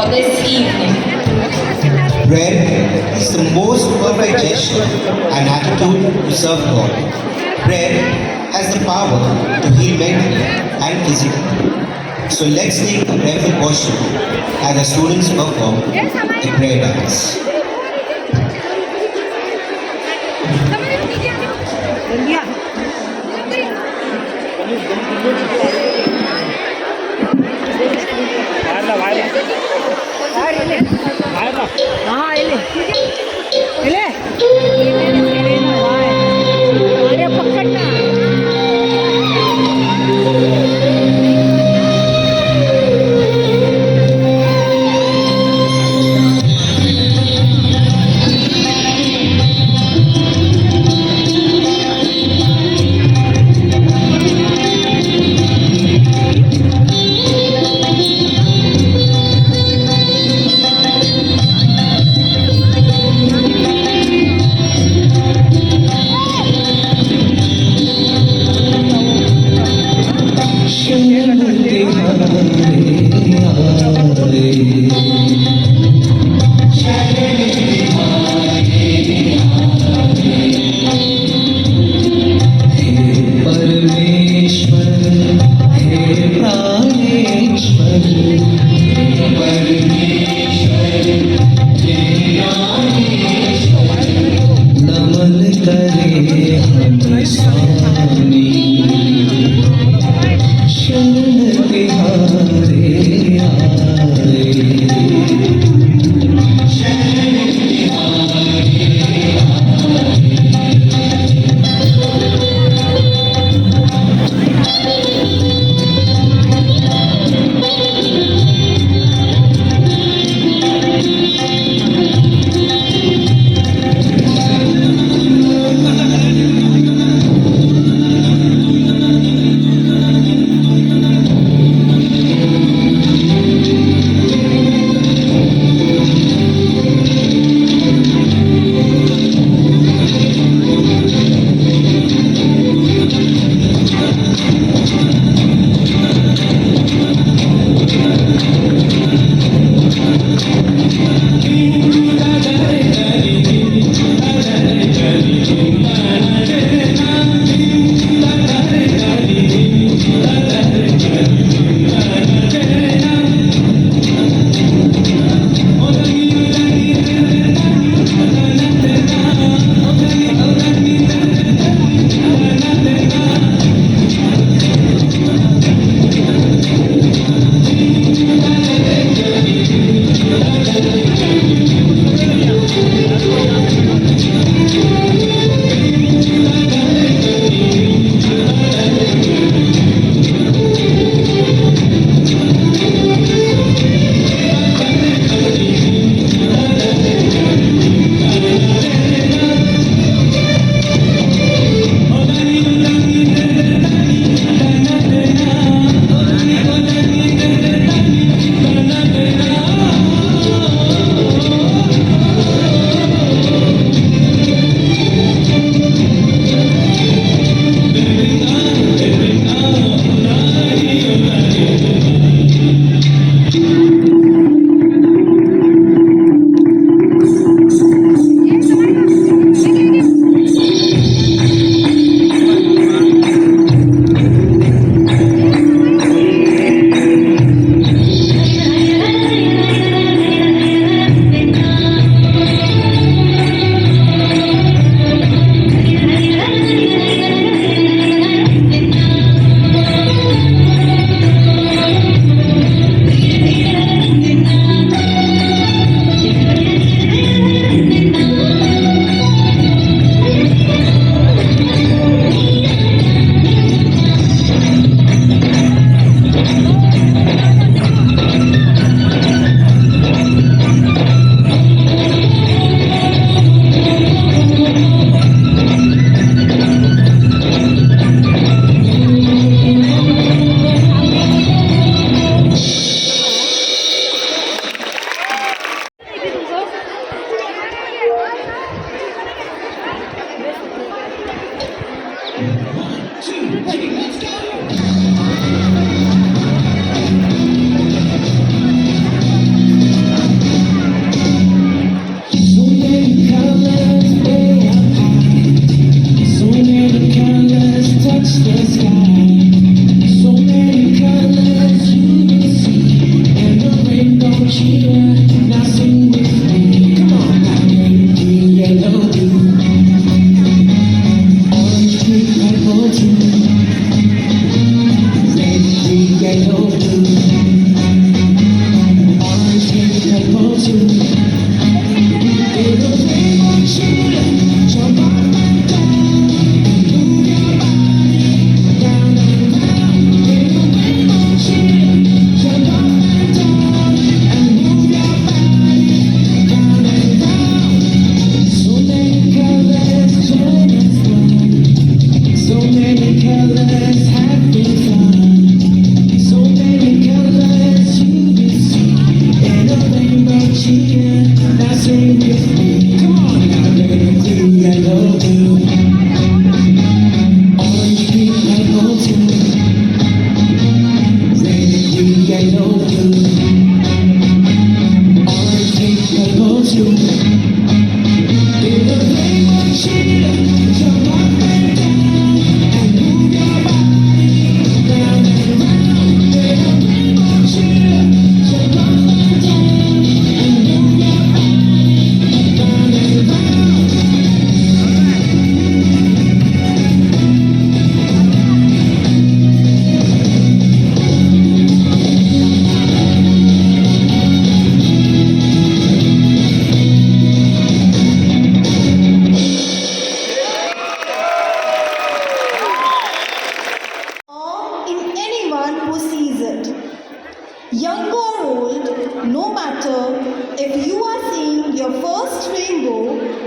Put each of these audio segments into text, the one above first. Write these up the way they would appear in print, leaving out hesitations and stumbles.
for this evening. Prayer is the most perfect gesture and attitude to serve God. Prayer has the power to heal mentally and physically. So let's take a prayerful posture as the students perform a prayer dance.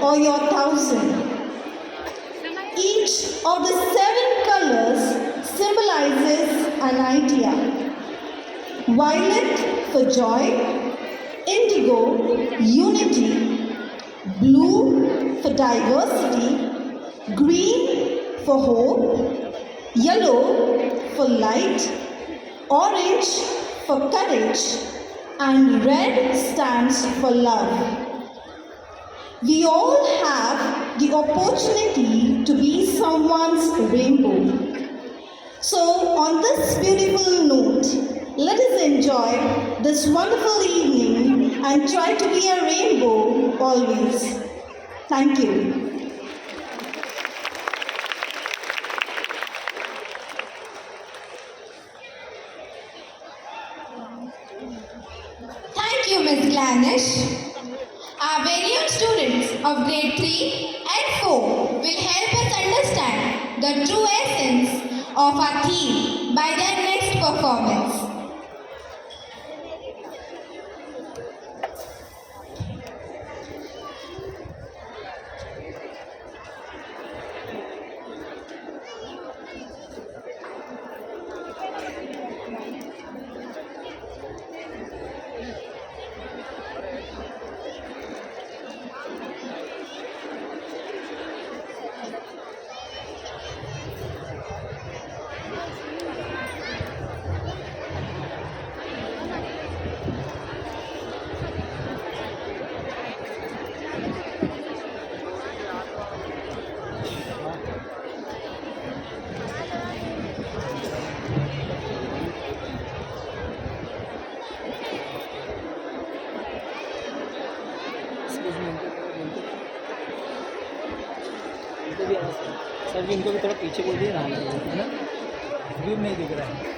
or your thousand. Each of the 7 colors symbolizes an idea. Violet for joy, indigo, unity, blue for diversity, green for hope, yellow for light, orange for courage, and red stands for love. We all have the opportunity to be someone's rainbow. So, on this beautiful note, let us enjoy this wonderful evening and try to be a rainbow always. Thank you. Thank you, Ms. Glanish. Our very own students of grade 3 and 4 will help us understand the true essence of our theme by their next performance. Sir ji इनको भी थोड़ा पीछे बोल दिए ना, है ना, view नहीं दिख रहा है।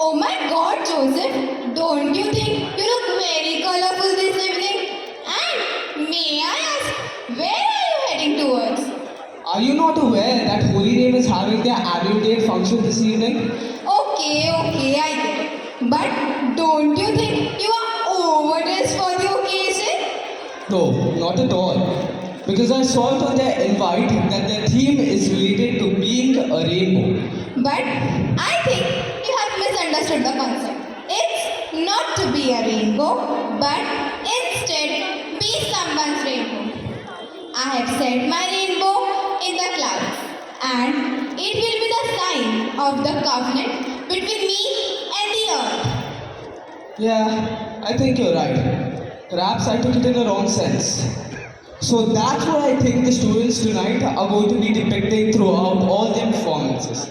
Oh my God, Joseph, don't you think you look very colorful this evening? And may I ask, where are you heading towards? Are you not aware that Holy Name is having their annual day function this evening? Okay, I get it. But don't you think you are overdressed for the occasion? No, not at all. Because I saw it on their invite that their theme is related to being a rainbow. But I think you have misunderstood the concept. It's not to be a rainbow, but instead be someone's rainbow. I have set my rainbow in the clouds, and it will be the sign of the covenant between me and the earth. Yeah, I think you're right. Perhaps I took it in the wrong sense. So that's what I think the students tonight are going to be depicting throughout all their performances.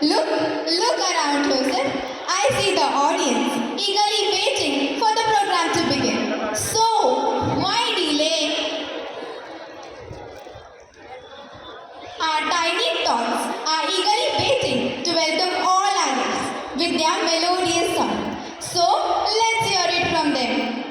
Look around closer. I see the audience eagerly waiting for the program to begin. So, why delay? Our tiny tots are eagerly waiting to welcome all others with their melodious song. So, let's hear it from them.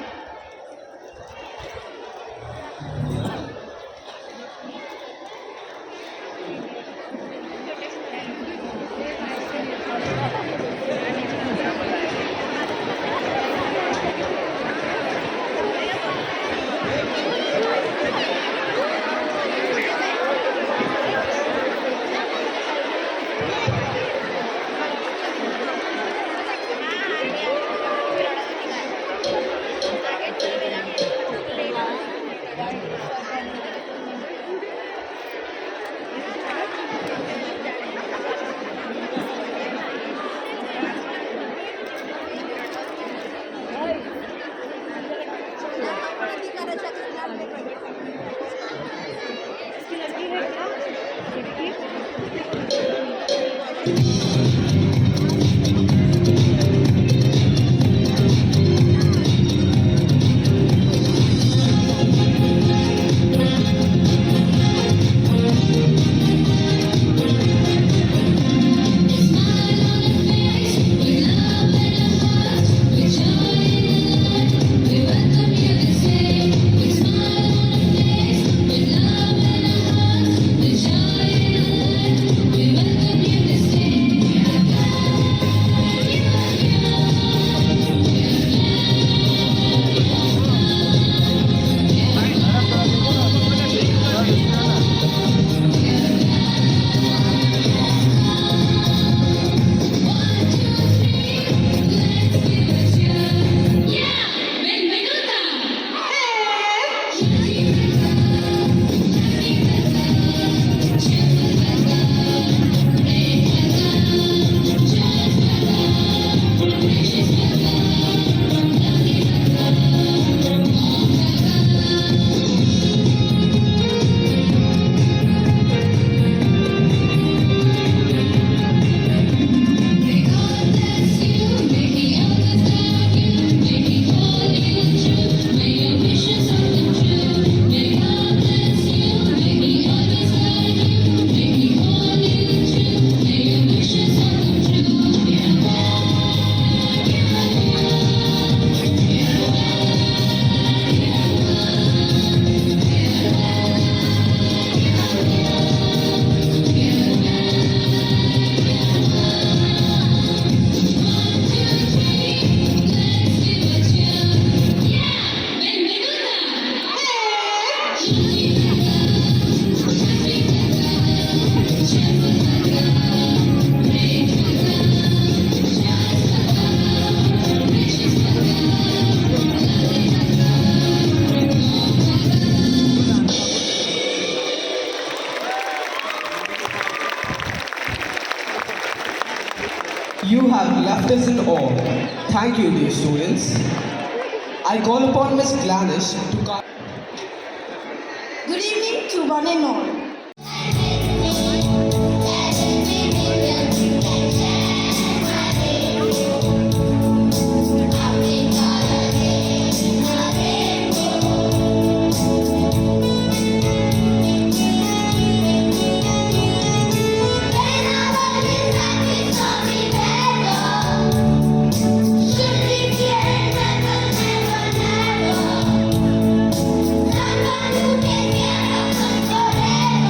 You have left us in awe. Thank you, dear students. I call upon Miss Glanish to come. Good evening to one and all. Forever.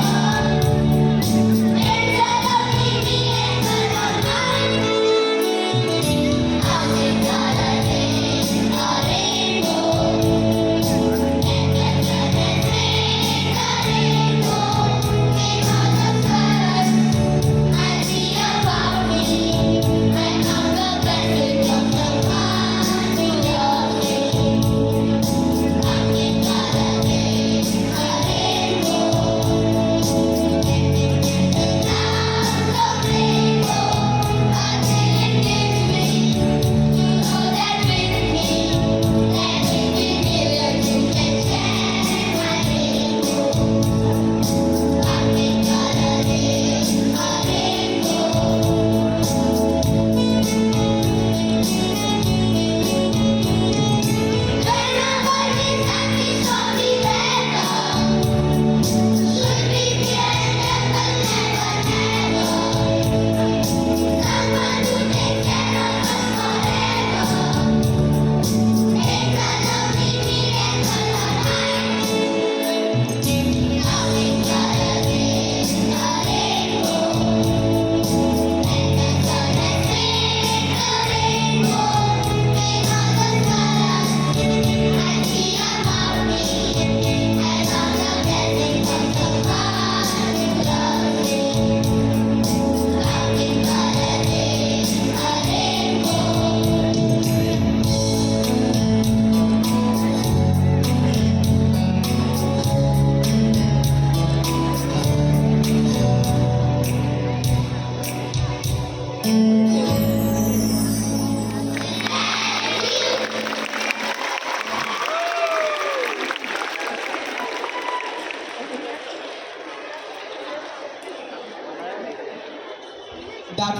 That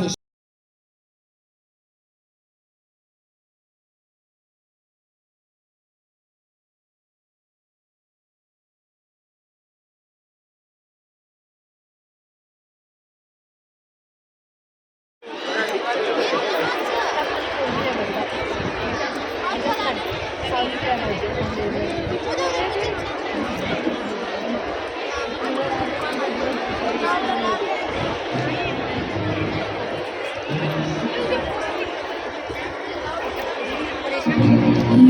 was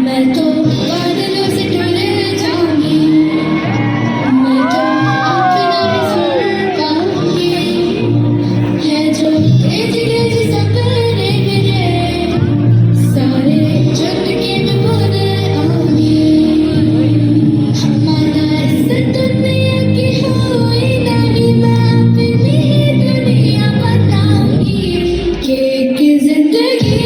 मैं तो बादलों से ढल जाऊंगी, मैं तो अपना भी सुन पाऊंगी, है जो तेज तेज सपने मेरे, सारे चुन के मैं भूल आऊंगी। हमारा इस दुनिया की हुई नहीं, मैं अपनी दुनिया बनाऊंगी, कि जिंदगी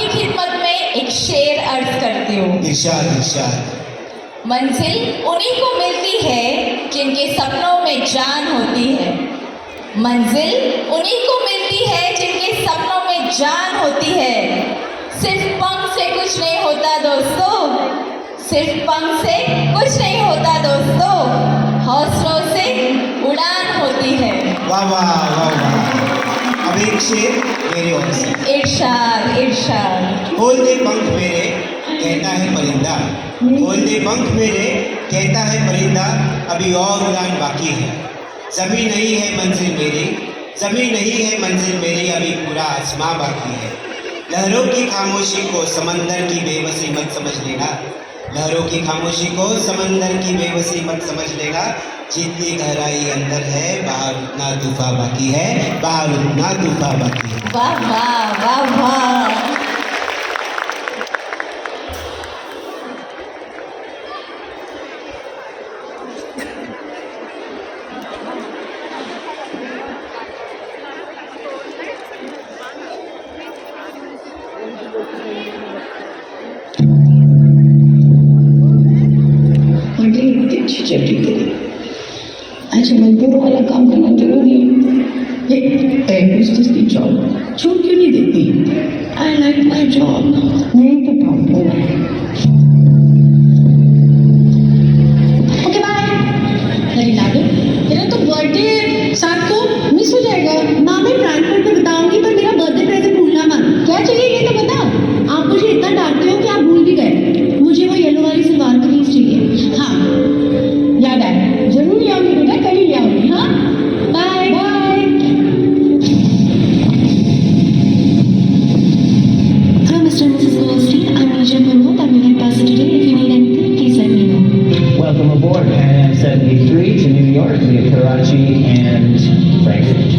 आपकी खिदमत में एक शेर अर्ज करती हूँ। इरशाद इरशाद। मंजिल उन्हीं को मिलती है जिनके सपनों में जान होती है। मंजिल उन्हीं को मिलती है जिनके सपनों में जान होती है। सिर्फ पंख से कुछ नहीं होता दोस्तों, सिर्फ पंख से कुछ नहीं होता दोस्तों, हौसलों से उड़ान होती है। वाह वाह वाह वाह। अब एक शेर मेरे ओर से। इरशाद इरशाद। खोल दे पंख मेरे कहता है परिंदा, खोल दे पंख मेरे कहता है परिंदा, अभी और उड़ान बाकी है। ज़मीं नहीं है मंजिल मेरी, ज़मीं नहीं है मंजिल मेरी, अभी पूरा आसमां बाकी है। लहरों की खामोशी को समंदर की बेबसी मत समझ लेना, लहरों की खामोशी को समंदर की बेबसी मत समझ लेना। जितनी गहराई अंदर है बाहर उतना तूफान बाकी है, बाहर उतना तूफान बाकी है। वाह वाह वाह वाह। म्हटली इतनी अच्छी चटनी तेरी, अच्छा मजदूर वाला काम करना जरूरी है। बिजनेस की जॉब छोड़ क्यों नहीं देती? I like my job. नहीं तो प्रॉब्लम है। Okay bye. अरे लाडो, तेरा तो बर्थडे 7 को मिस हो जाएगा। माँ मैं फ्रैंकफर्ट में बताऊंगी, पर मेरा बर्थडे प्रेजेंट भूलना मत। क्या चाहिए ये तो बता। आप मुझे इतना डांटते हो कि आप भूल भी गए। मुझे वो येलो वाली सलवार कमीज चाहिए। हाँ याद आया, जरूर ले आऊंगी बेटा, कल ही ले आऊंगी। हाँ bye bye. Hello, Mr. and Mrs. Goldstein. I'm Asia Purvo. I'm your head pastor today. If you need anything, please let me know. Welcome aboard Pan Am 73 to New York via Karachi and Frankfurt.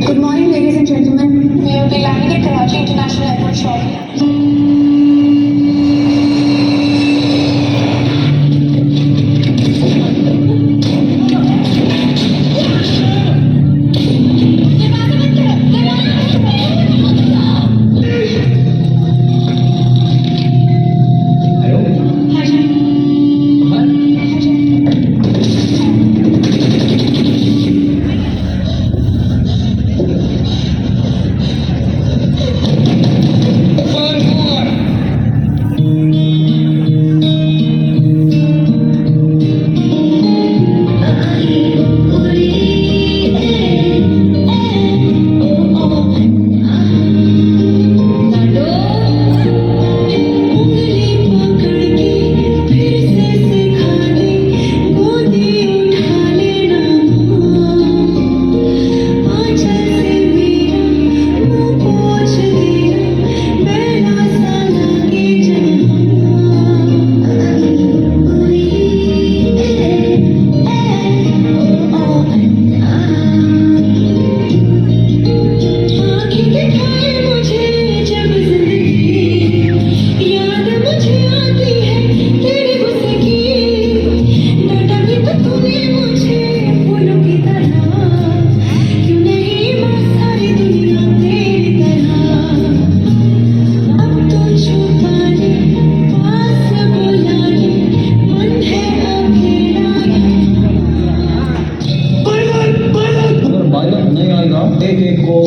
Good morning, ladies and gentlemen. We will be landing at Karachi International Airport shortly. First एक एक को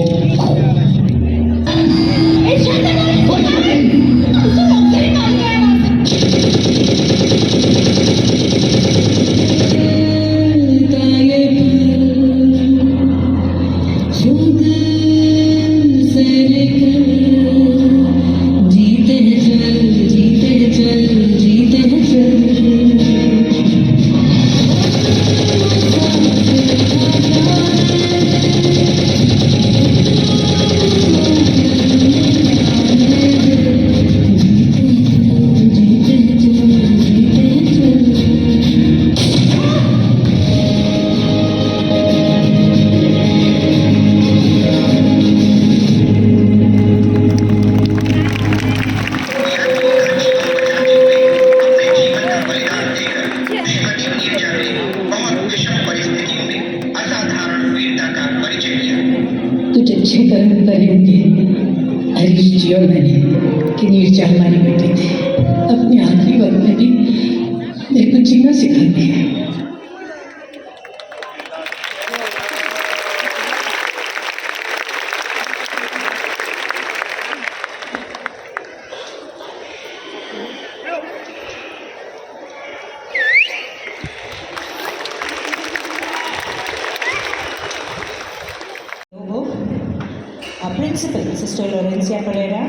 कुछ अच्छे कर्म करे होंगे हरीश जी और मैंने कि नीरजा हमारी बेटी थी। अपने आखिरी वक्त में भी मेरे को जीना सिखाती है। Our principal, Sister Laurencia Pereira,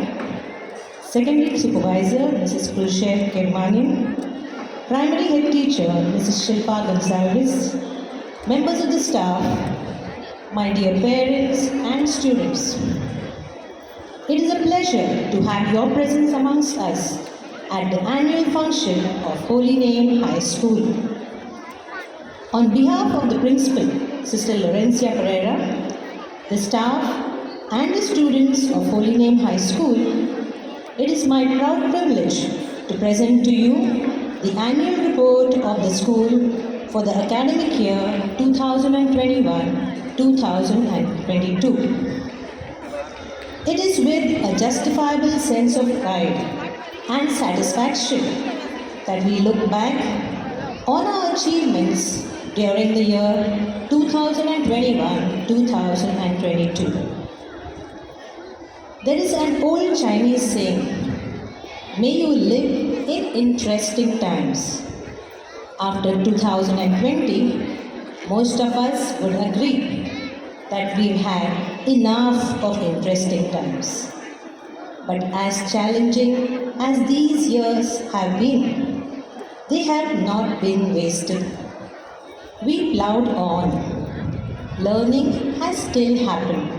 secondary supervisor, Mrs. Khrushchev Kermani, primary head teacher, Mrs. Shilpa Gonzalez, members of the staff, my dear parents and students. It is a pleasure to have your presence amongst us at the annual function of Holy Name High School. On behalf of the principal, Sister Laurencia Pereira, the staff and the students of Holy Name High School, it is my proud privilege to present to you the annual report of the school for the academic year 2021-2022. It is with a justifiable sense of pride and satisfaction that we look back on our achievements during the year 2021-2022. There is an old Chinese saying, may you live in interesting times. After 2020, most of us would agree that we've had enough of interesting times. But as challenging as these years have been, they have not been wasted. We plowed on. Learning has still happened.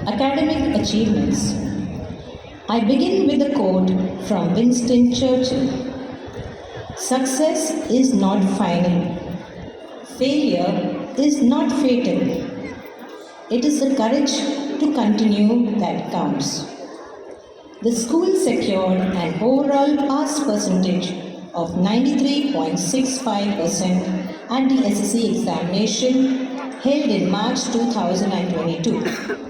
Academic achievements. I begin with a quote from Winston Churchill. Success is not final. Failure is not fatal. It is the courage to continue that counts. The school secured an overall pass percentage of 93.65% at the SSC examination held in March 2022.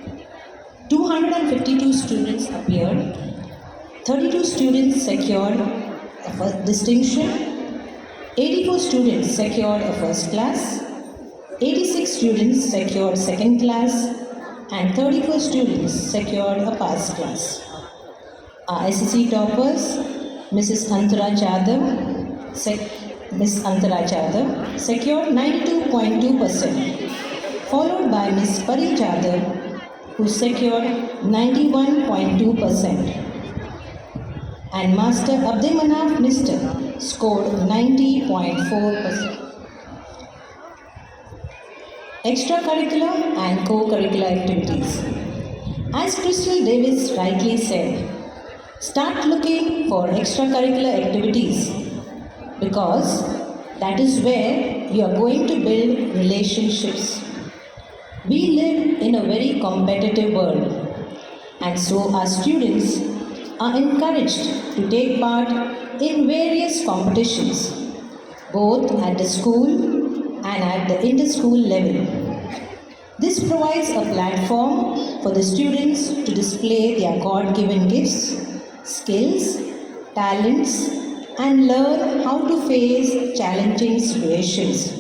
252 students appeared, 32 students secured a first distinction, 84 students secured a first class, 86 students secured second class, and 34 students secured a pass class. Our SSC toppers, Ms. Antara Jadhav secured 92.2%, followed by Ms. Pari Jadhav, who secured 91.2%, and Master Abdemanaf Mister scored 90.4%. Extracurricular and co-curricular activities. As Crystal Davis rightly said, start looking for extracurricular activities because that is where you are going to build relationships. We live in a very competitive world, and so our students are encouraged to take part in various competitions, both at the school and at the inter-school level. This provides a platform for the students to display their God-given gifts, skills, talents, and learn how to face challenging situations.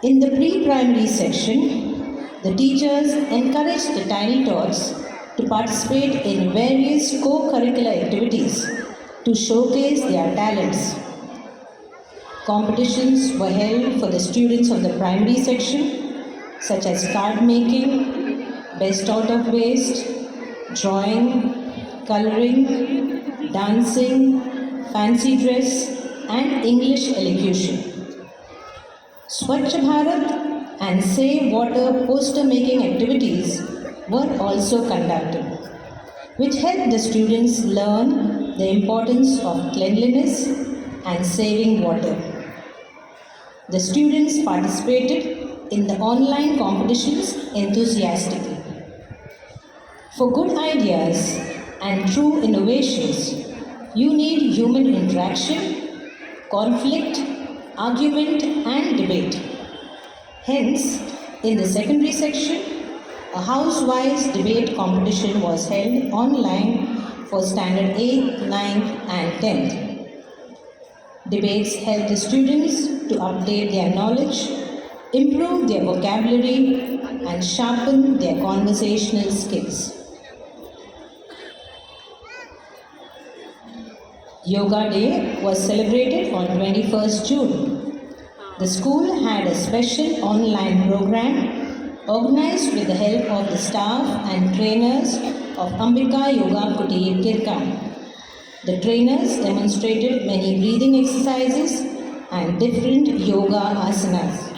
In the pre-primary section, the teachers encouraged the tiny tots to participate in various co-curricular activities to showcase their talents. Competitions were held for the students of the primary section, such as card making, best out of waste, drawing, coloring, dancing, fancy dress, and English elocution. Swachh Bharat and Save Water poster making activities were also conducted, which helped the students learn the importance of cleanliness and saving water. The students participated in the online competitions enthusiastically. For good ideas and true innovations, you need human interaction, conflict, argument, and debate. Hence, in the secondary section, a house-wise debate competition was held online for standard 8th, 9th, and 10th. Debates helped the students to update their knowledge, improve their vocabulary, and sharpen their conversational skills. Yoga Day was celebrated on 21st June. The school had a special online program organized with the help of the staff and trainers of Ambika Yoga Kutir Kirkan. The trainers demonstrated many breathing exercises and different yoga asanas.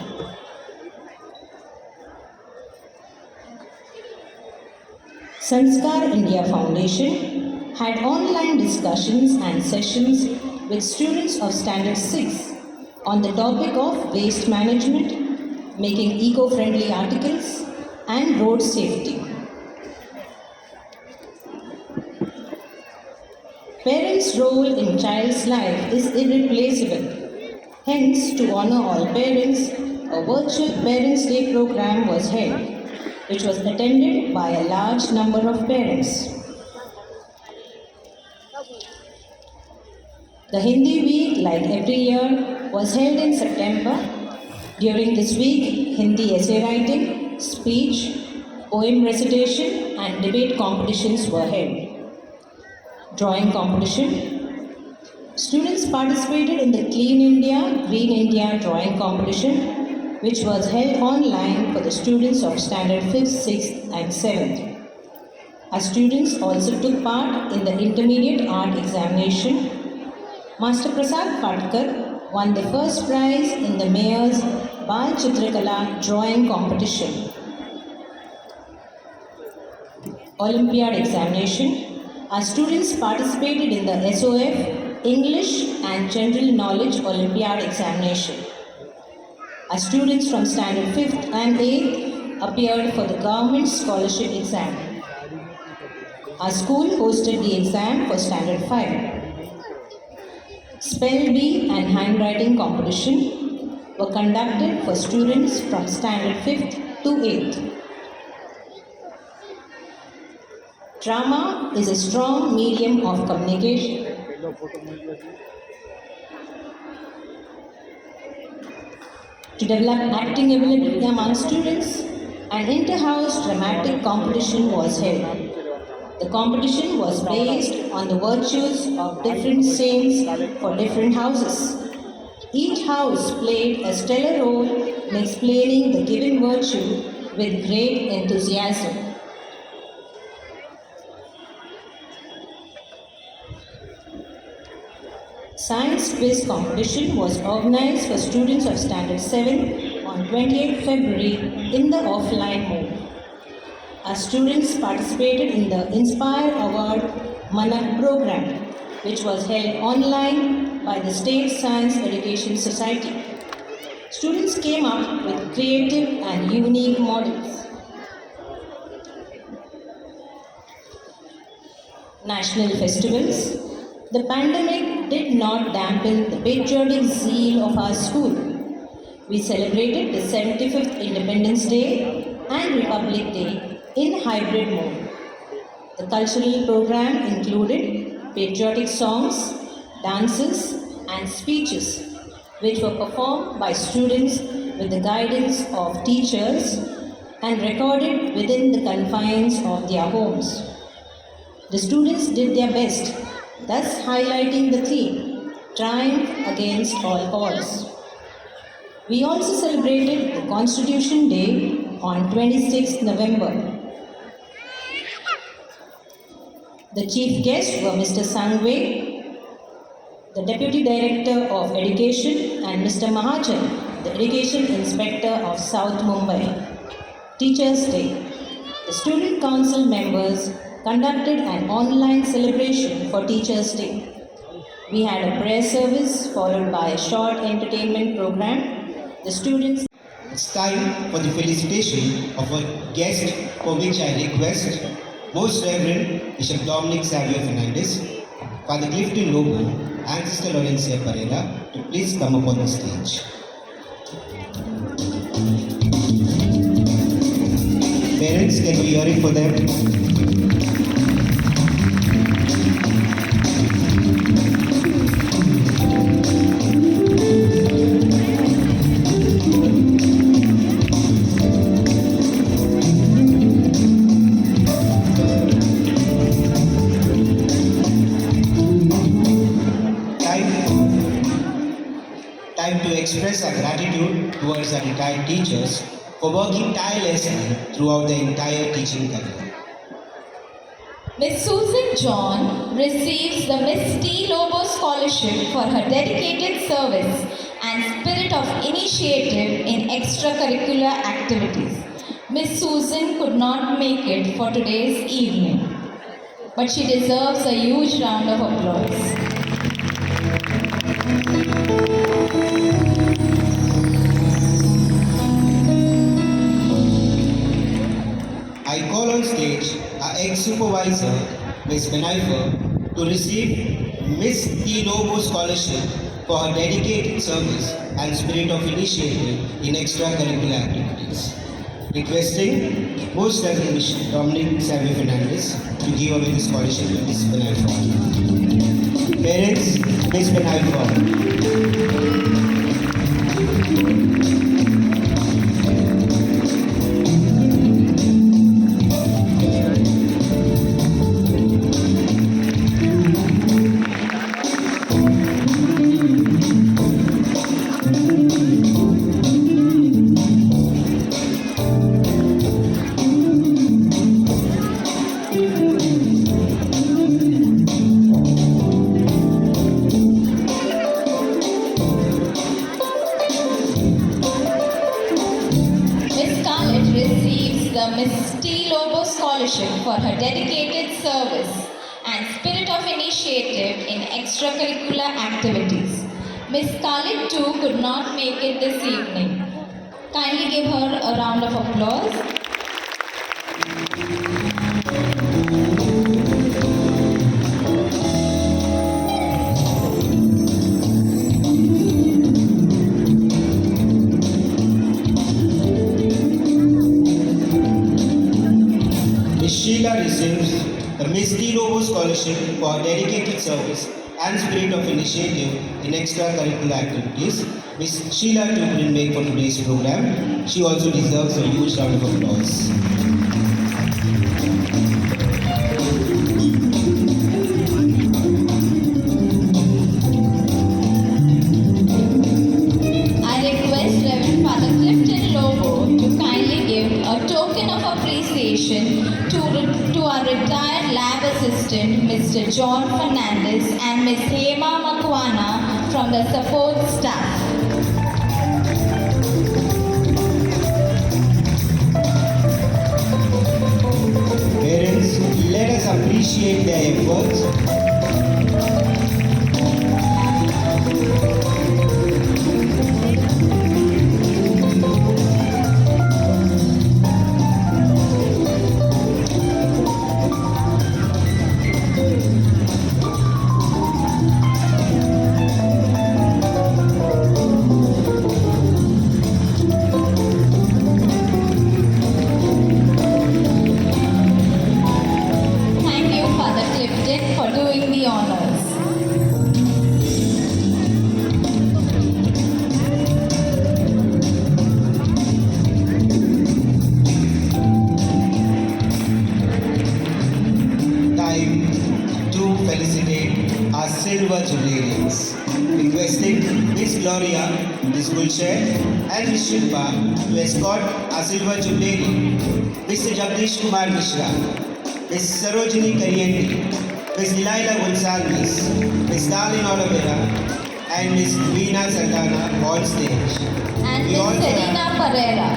Sanskar India Foundation had online discussions and sessions with students of Standard 6 on the topic of waste management, making eco-friendly articles, and road safety. Parents' role in child's life is irreplaceable. Hence, to honor all parents, a virtual Parents' Day program was held, which was attended by a large number of parents. The Hindi Week, like every year, was held in September. During this week, Hindi essay writing, speech, poem recitation, and debate competitions were held. Drawing competition. Students participated in the Clean India, Green India drawing competition, which was held online for the students of Standard 5th, 6th, and 7th. Our students also took part in the Intermediate Art examination. Master Prasad Patkar won the first prize in the Mayor's Bal Chitrakala drawing competition. Olympiad examination. Our students participated in the SOF, English and General Knowledge Olympiad examination. Our students from Standard 5th and 8th appeared for the government scholarship exam. Our school hosted the exam for Standard 5. Spell Bee and handwriting competition were conducted for students from Standard 5th to 8th. Drama is a strong medium of communication. To develop acting ability among students, an inter-house dramatic competition was held. The competition was based on the virtues of different saints for different houses. Each house played a stellar role in explaining the given virtue with great enthusiasm. Science quiz competition was organized for students of Standard 7 on 28 February in the offline mode. Our students participated in the Inspire Award Manak program, which was held online by the State Science Education Society. Students came up with creative and unique models. National festivals. The pandemic did not dampen the patriotic zeal of our school. We celebrated the 75th Independence Day and Republic Day in hybrid mode. The cultural program included patriotic songs, dances, and speeches, which were performed by students with the guidance of teachers and recorded within the confines of their homes. The students did their best, thus highlighting the theme, Triumph Against All Odds. We also celebrated the Constitution Day on 26th November. The chief guests were Mr. Sangwe, the Deputy Director of Education, and Mr. Mahajan, the Education Inspector of South Mumbai. Teachers' Day. The Student Council members conducted an online celebration for Teachers' Day. We had a prayer service followed by a short entertainment program. The students. It's time for the felicitation of our guest, for which I request Most Reverend Bishop Dominic Xavier Fernandez, Father Clifton Lobo, and Sister Laurencia Pereira to please come up on the stage. Parents, can we hear it for them? Time to express our gratitude towards our retired teachers for working tirelessly throughout the entire teaching career. Miss Susan John receives the Miss T. Lobo Scholarship for her dedicated service and spirit of initiative in extracurricular activities. Miss Susan could not make it for today's evening, but she deserves a huge round of applause. I call on stage our ex-supervisor, Ms. Benaifer, to receive Miss T. Lobo Scholarship for her dedicated service and spirit of initiative in extracurricular activities. Requesting Most Reverend Bishop Dominic Xavier Fernandez to give away the scholarship to Ms. Benaifer. Parents, Ms. Benaifer. Miss T. Lobo Scholarship for her dedicated service and spirit of initiative in extracurricular activities. Miss Scarlett too could not make it this evening. Kindly give her a round of applause. Sheila receives the Miss T. Lobo Scholarship for her dedicated service and spirit of initiative in extracurricular activities. Miss Sheila too couldn't make for today's program. She also deserves a huge round of applause. I request Reverend Father Clifton Lobo to kindly give a token of appreciation to our retired lab assistant, Mr. John Fernandez, and Ms. Hema Makwana from the support staff. Parents, let us appreciate their efforts. Ms. Gulshan, and Ms. Shilpa to escort our silver jubilee, Mr. Jagdish Kumar Mishra, Ms. Sarojini Kariyandi, Ms. Delilah Gonsalves, Ms. Darlene Oliveira, and Ms. Veena Santana on stage. And We Miss also have- Serena Pereira.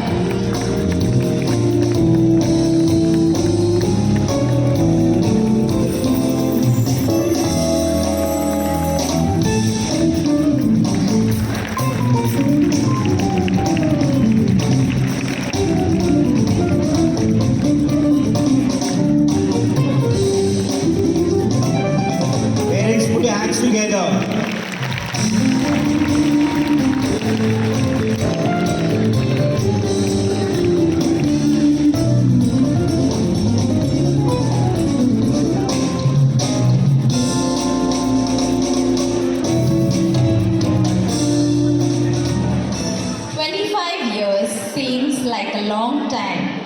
Parents, put your hands together. 25 years seems like a long time,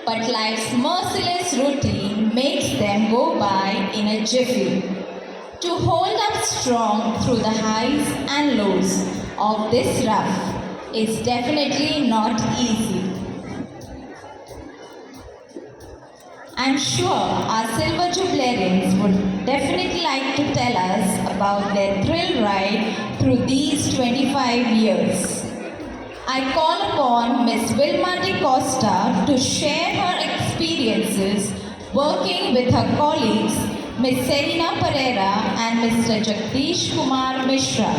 but life's merciless routine makes them go by in a jiffy. To hold up strong through the highs and lows of this rough is definitely not easy. I'm sure our silver jubilarians would definitely like to tell us about their thrill ride through these 25 years. I call upon Ms. Vilma de Costa to share her experiences working with her colleagues, Ms. Serena Pereira and Mr. Jagdish Kumar Mishra.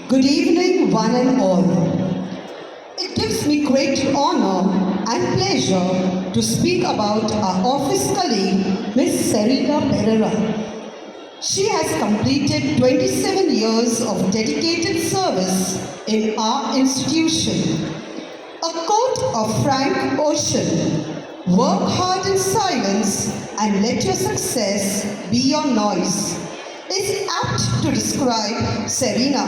Good evening, one and all. It gives me great honor and pleasure to speak about our office colleague, Ms. Serena Pereira. She has completed 27 years of dedicated service in our institution. A quote of Frank Ocean: "Work hard in silence and let your success be your noise," is apt to describe Serena.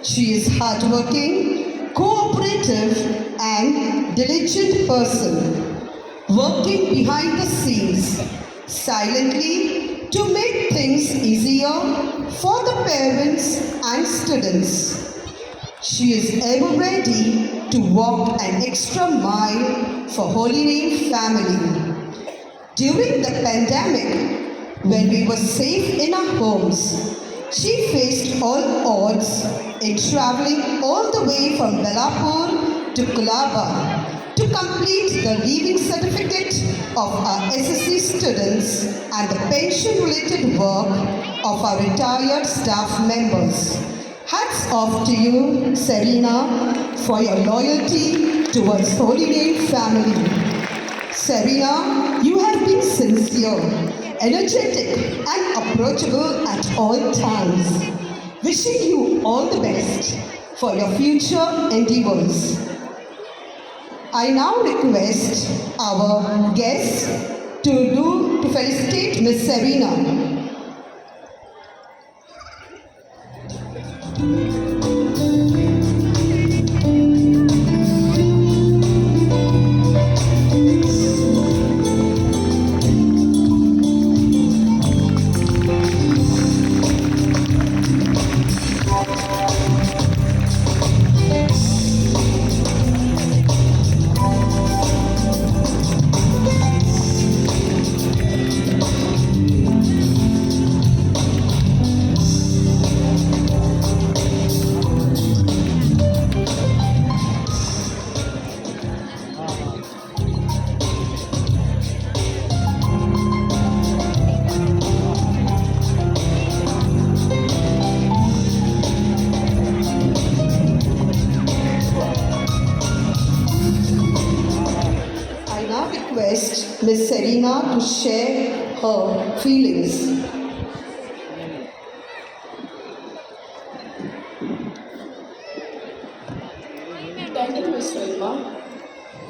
She is hardworking, cooperative, and diligent person, working behind the scenes, silently to make things easier for the parents and students. She is ever ready to walk an extra mile for Holy Name family. During the pandemic, when we were safe in our homes, she faced all odds in traveling all the way from Belapur to Colaba to complete the leaving certificate of our SSC students and the pension-related work of our retired staff members. Hats off to you, Serena, for your loyalty towards Holy Name family. Serena, you have been sincere, energetic, and approachable at all times. Wishing you all the best for your future endeavors. I now request our guests to felicitate Miss Serena. I now request Miss Serena to share her feelings. Thank you, Ms. Vilma.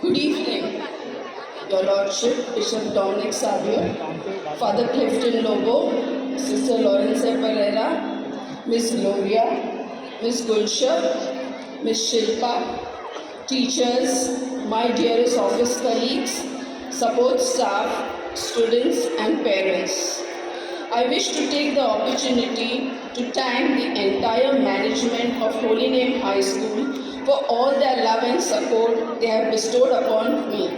Good evening, Your Lordship, Bishop Dominic Savio, Father Clifton Lobo, Sister Lawrence Pereira, Miss Gloria, Miss Gulshan, Miss Shilpa, teachers, my dearest office colleagues, support staff, students and parents. I wish to take the opportunity to thank the entire management of Holy Name High School for all their love and support they have bestowed upon me.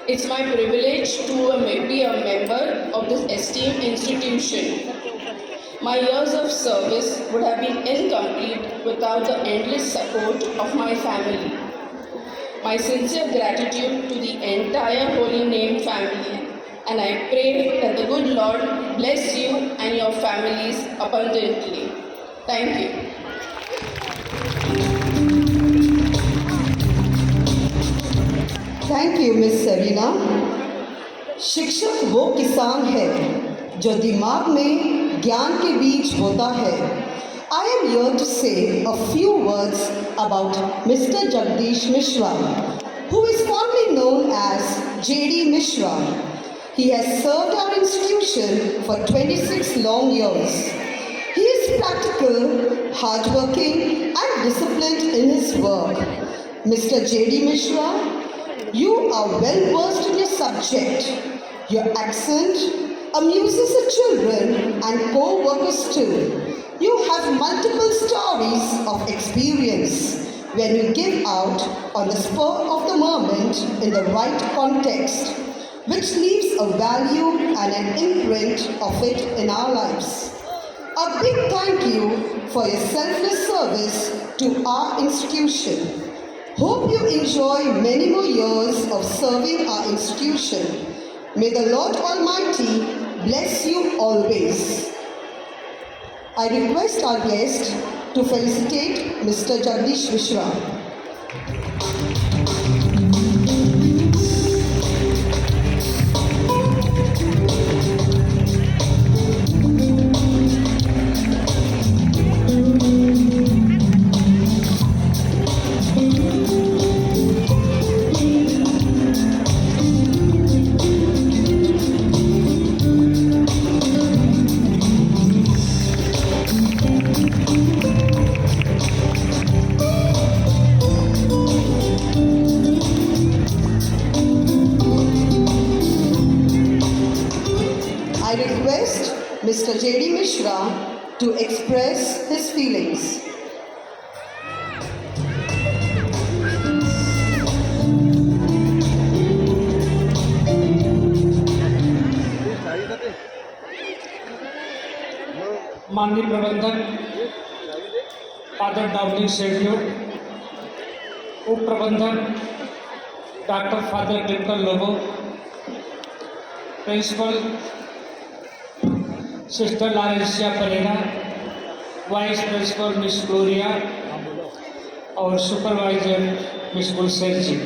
It's my privilege to be a member of this esteemed institution. My years of service would have been incomplete without the endless support of my family. My sincere gratitude to the entire Holy Name family, and I pray that the good Lord bless you and your families abundantly. Thank you. Thank you miss Sarina. शिक्षक वो किसान है जो दिमाग में ज्ञान के बीज बोता है। I am here to say a few words about Mr. Jagdish Mishra, who is fondly known as J.D. Mishra. He has served our institution for 26 long years. He is practical, hardworking and disciplined in his work. Mr. J.D. Mishra, you are well versed in your subject. Your accent amuses the children and co-workers too. You have multiple stories of experience when you give out on the spur of the moment in the right context, which leaves a value and an imprint of it in our lives. A big thank you for your selfless service to our institution. Hope you enjoy many more years of serving our institution. May the Lord Almighty bless you always. I request our guest to felicitate Mr. Jagdish Mishra. I request Mr. J.D. Mishra to express his feelings. माननीय प्रबंधक father Dominic Savio, उप प्रबंधक doctor father Clifton Lobo, principal sister Laurencia Pereira, vice principal miss Gloria और supervisor miss Gulsher ji.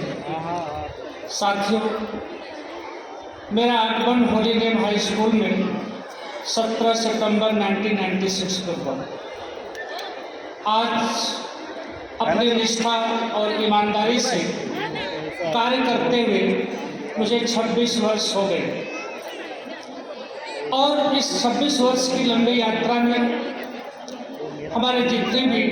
साथियों, मेरा आगमन holy name high school में 17 सितंबर 1996 को हुआ। आज अपनी निष्ठा और ईमानदारी से कार्य करते हुए मुझे 26 वर्ष हो गए और इस 26 वर्ष की लंबी यात्रा में हमारे जितने भी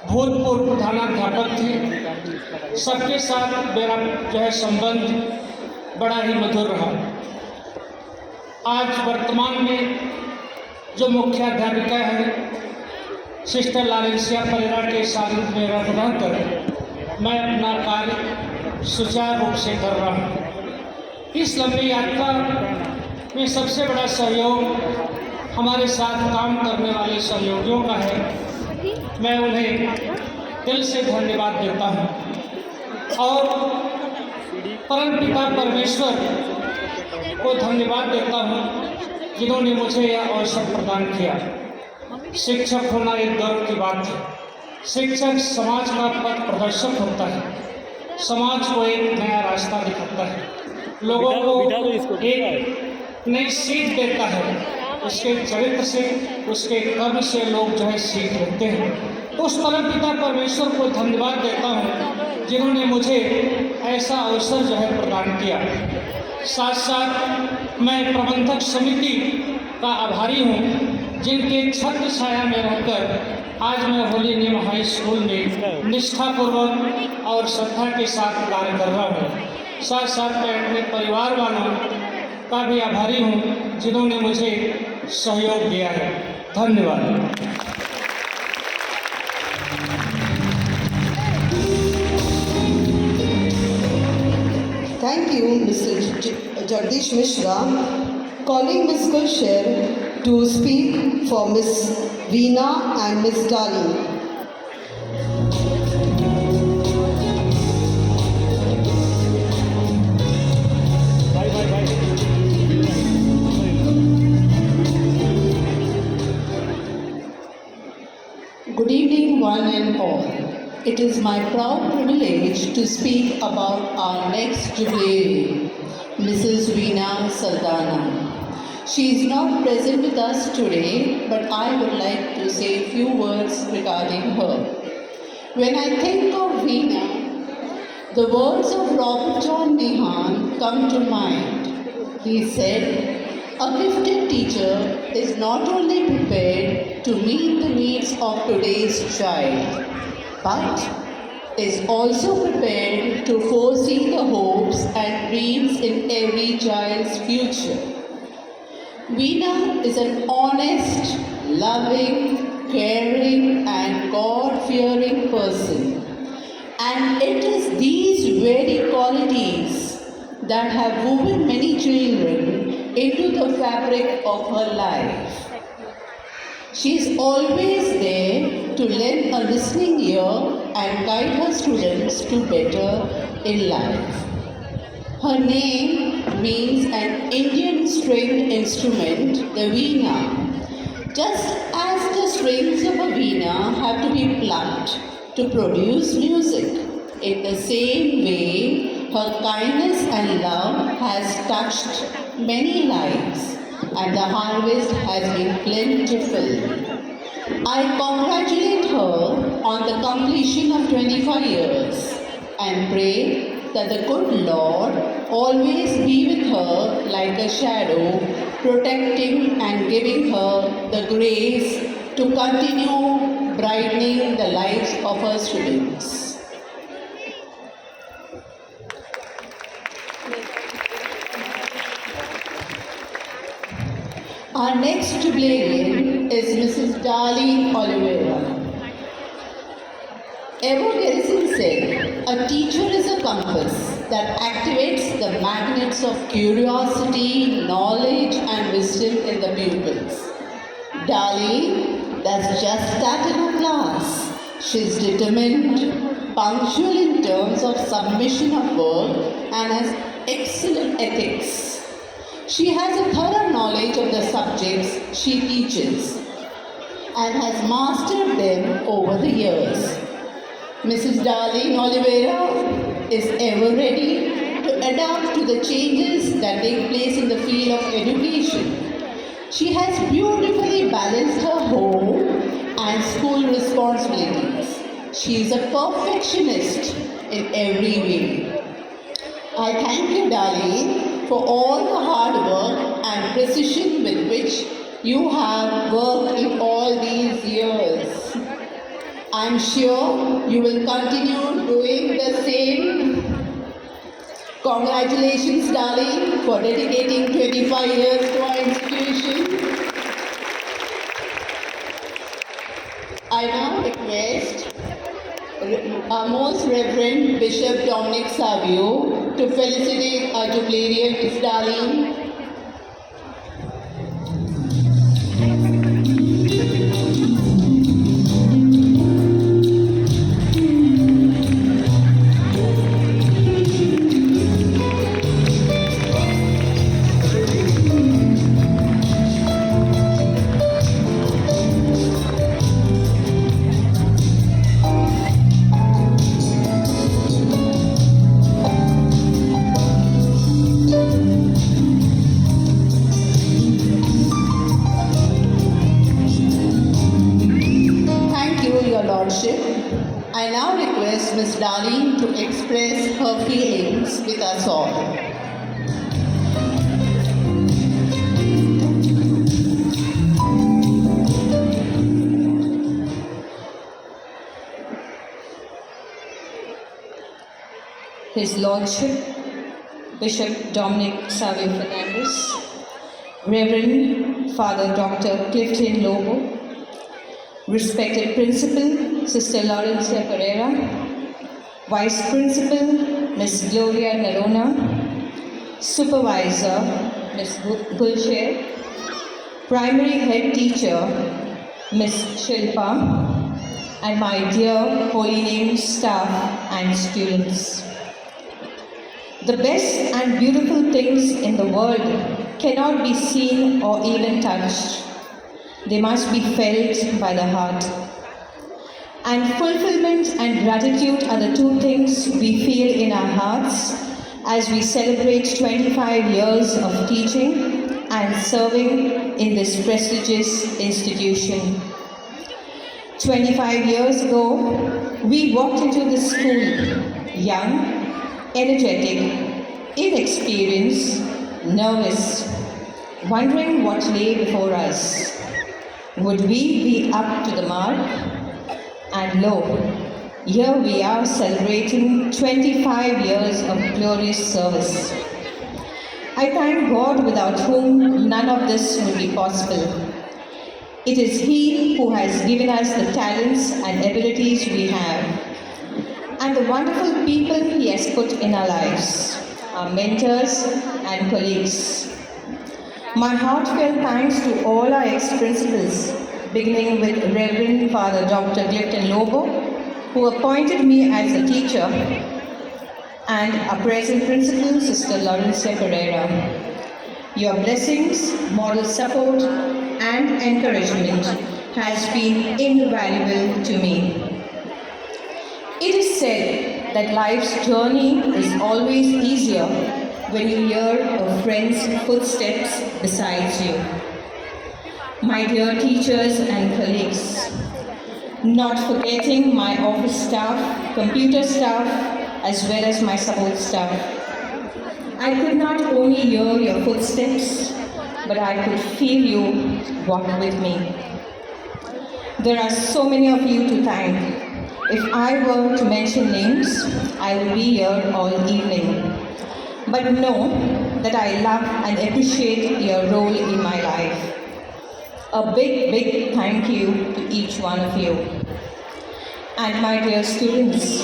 भूतपूर्व प्रधानाध्यापक थे, सबके साथ मेरा जो है संबंध बड़ा ही मधुर रहा। आज वर्तमान में जो मुख्याध्यापिका है सिस्टर लॉरेंसिया परेरा के सानिध्य में रहकर मैं अपना कार्य सुचारू रूप से कर रहा हूँ। इस लंबी यात्रा में सबसे बड़ा सहयोग हमारे साथ काम करने वाले सहयोगियों का है। मैं उन्हें दिल से धन्यवाद देता हूँ और परमपिता परमेश्वर को धन्यवाद देता हूँ जिन्होंने मुझे यह अवसर प्रदान किया। शिक्षक होना एक गर्व की बात है। शिक्षक समाज का पथ प्रदर्शक होता है, समाज को एक नया रास्ता दिखाता है, लोगों को एक नई सीख देता है। उसके चरित्र से, उसके कर्म से लोग जो है सीख लेते हैं। उस परमपिता परमेश्वर को धन्यवाद देता हूँ जिन्होंने मुझे ऐसा अवसर जो है प्रदान किया। साथ साथ मैं प्रबंधक समिति का आभारी हूँ जिनके छत्र छाया में रहकर आज मैं होली न्यू हाई स्कूल में निष्ठापूर्वक और श्रद्धा के साथ कार्य कर रहा हूँ। साथ साथ मैं अपने परिवार वालों का भी आभारी हूँ जिन्होंने मुझे सहयोग दिया है। धन्यवाद। Thank you, Mr. Jagdish Mishra. Calling Ms. Gulsher to speak for Ms. Veena and Ms. Darling. Good evening, one and all. It is my proud privilege to speak about our next jubilee, Mrs. Veena Saldana. She is not present with us today, but I would like to say a few words regarding her. When I think of Veena, the words of Robert John Meehan come to mind. He said, "A gifted teacher is not only prepared to meet the needs of today's child, but is also prepared to foresee the hopes and dreams in every child's future." Veena is an honest, loving, caring and God-fearing person. And it is these very qualities that have woven many children into the fabric of her life. She is always there to lend a listening ear and guide her students to better in life. Her name means an Indian stringed instrument, the veena. Just as the strings of a veena have to be plucked to produce music, in the same way, her kindness and love has touched many lives and the harvest has been plentiful. I congratulate her on the completion of 25 years and pray that the good Lord always be with her like a shadow, protecting and giving her the grace to continue brightening the lives of her students. Our next jubilarian is Mrs. Darling Oliveira. Ever Garrison said, "A teacher is a compass that activates the magnets of curiosity, knowledge and wisdom in the pupils." Darling does just that in her class. She is determined, punctual in terms of submission of work and has excellent ethics. She has a thorough knowledge of the subjects she teaches and has mastered them over the years. Mrs. Darling Oliveira is ever ready to adapt to the changes that take place in the field of education. She has beautifully balanced her home and school responsibilities. She is a perfectionist in every way. I thank you, Darling, for all the hard work and precision with which you have worked in all these years. I'm sure you will continue doing the same. Congratulations, Darling, for dedicating 25 years to our institution. I now request our most Reverend Bishop Dominic Savio to felicitate our jubilarian, Miss Darling. I now request Ms. Darling to express her feelings with us all. His Lordship, Bishop Dominic Savio Fernandez, Reverend Father Dr. Clifton Lobo, respected Principal Sister Laurencia Pereira, Vice Principal Ms. Gloria Narona, Supervisor Ms. Gulsher, Primary Head Teacher Ms. Shilpa, and my dear Holy Name staff and students. The best and beautiful things in the world cannot be seen or even touched. They must be felt by the heart. And fulfillment and gratitude are the two things we feel in our hearts as we celebrate 25 years of teaching and serving in this prestigious institution. 25 years ago, we walked into this school, young, energetic, inexperienced, nervous, wondering what lay before us. Would we be up to the mark? And lo, here we are celebrating 25 years of glorious service. I thank God without whom none of this would be possible. It is He who has given us the talents and abilities we have, and the wonderful people He has put in our lives, our mentors and colleagues. My heartfelt thanks to all our ex-principals, beginning with Reverend Father Dr. Clifton Lobo, who appointed me as a teacher, and our present principal, Sister Laurencia Pereira. Your blessings, moral support, and encouragement has been invaluable to me. It is said that life's journey is always easier when you hear a friend's footsteps beside you. My dear teachers and colleagues, not forgetting my office staff, computer staff, as well as my support staff. I could not only hear your footsteps, but I could feel you walk with me. There are so many of you to thank. If I were to mention names, I would be here all evening. But know that I love and appreciate your role in my life. A big, big thank you to each one of you. And my dear students,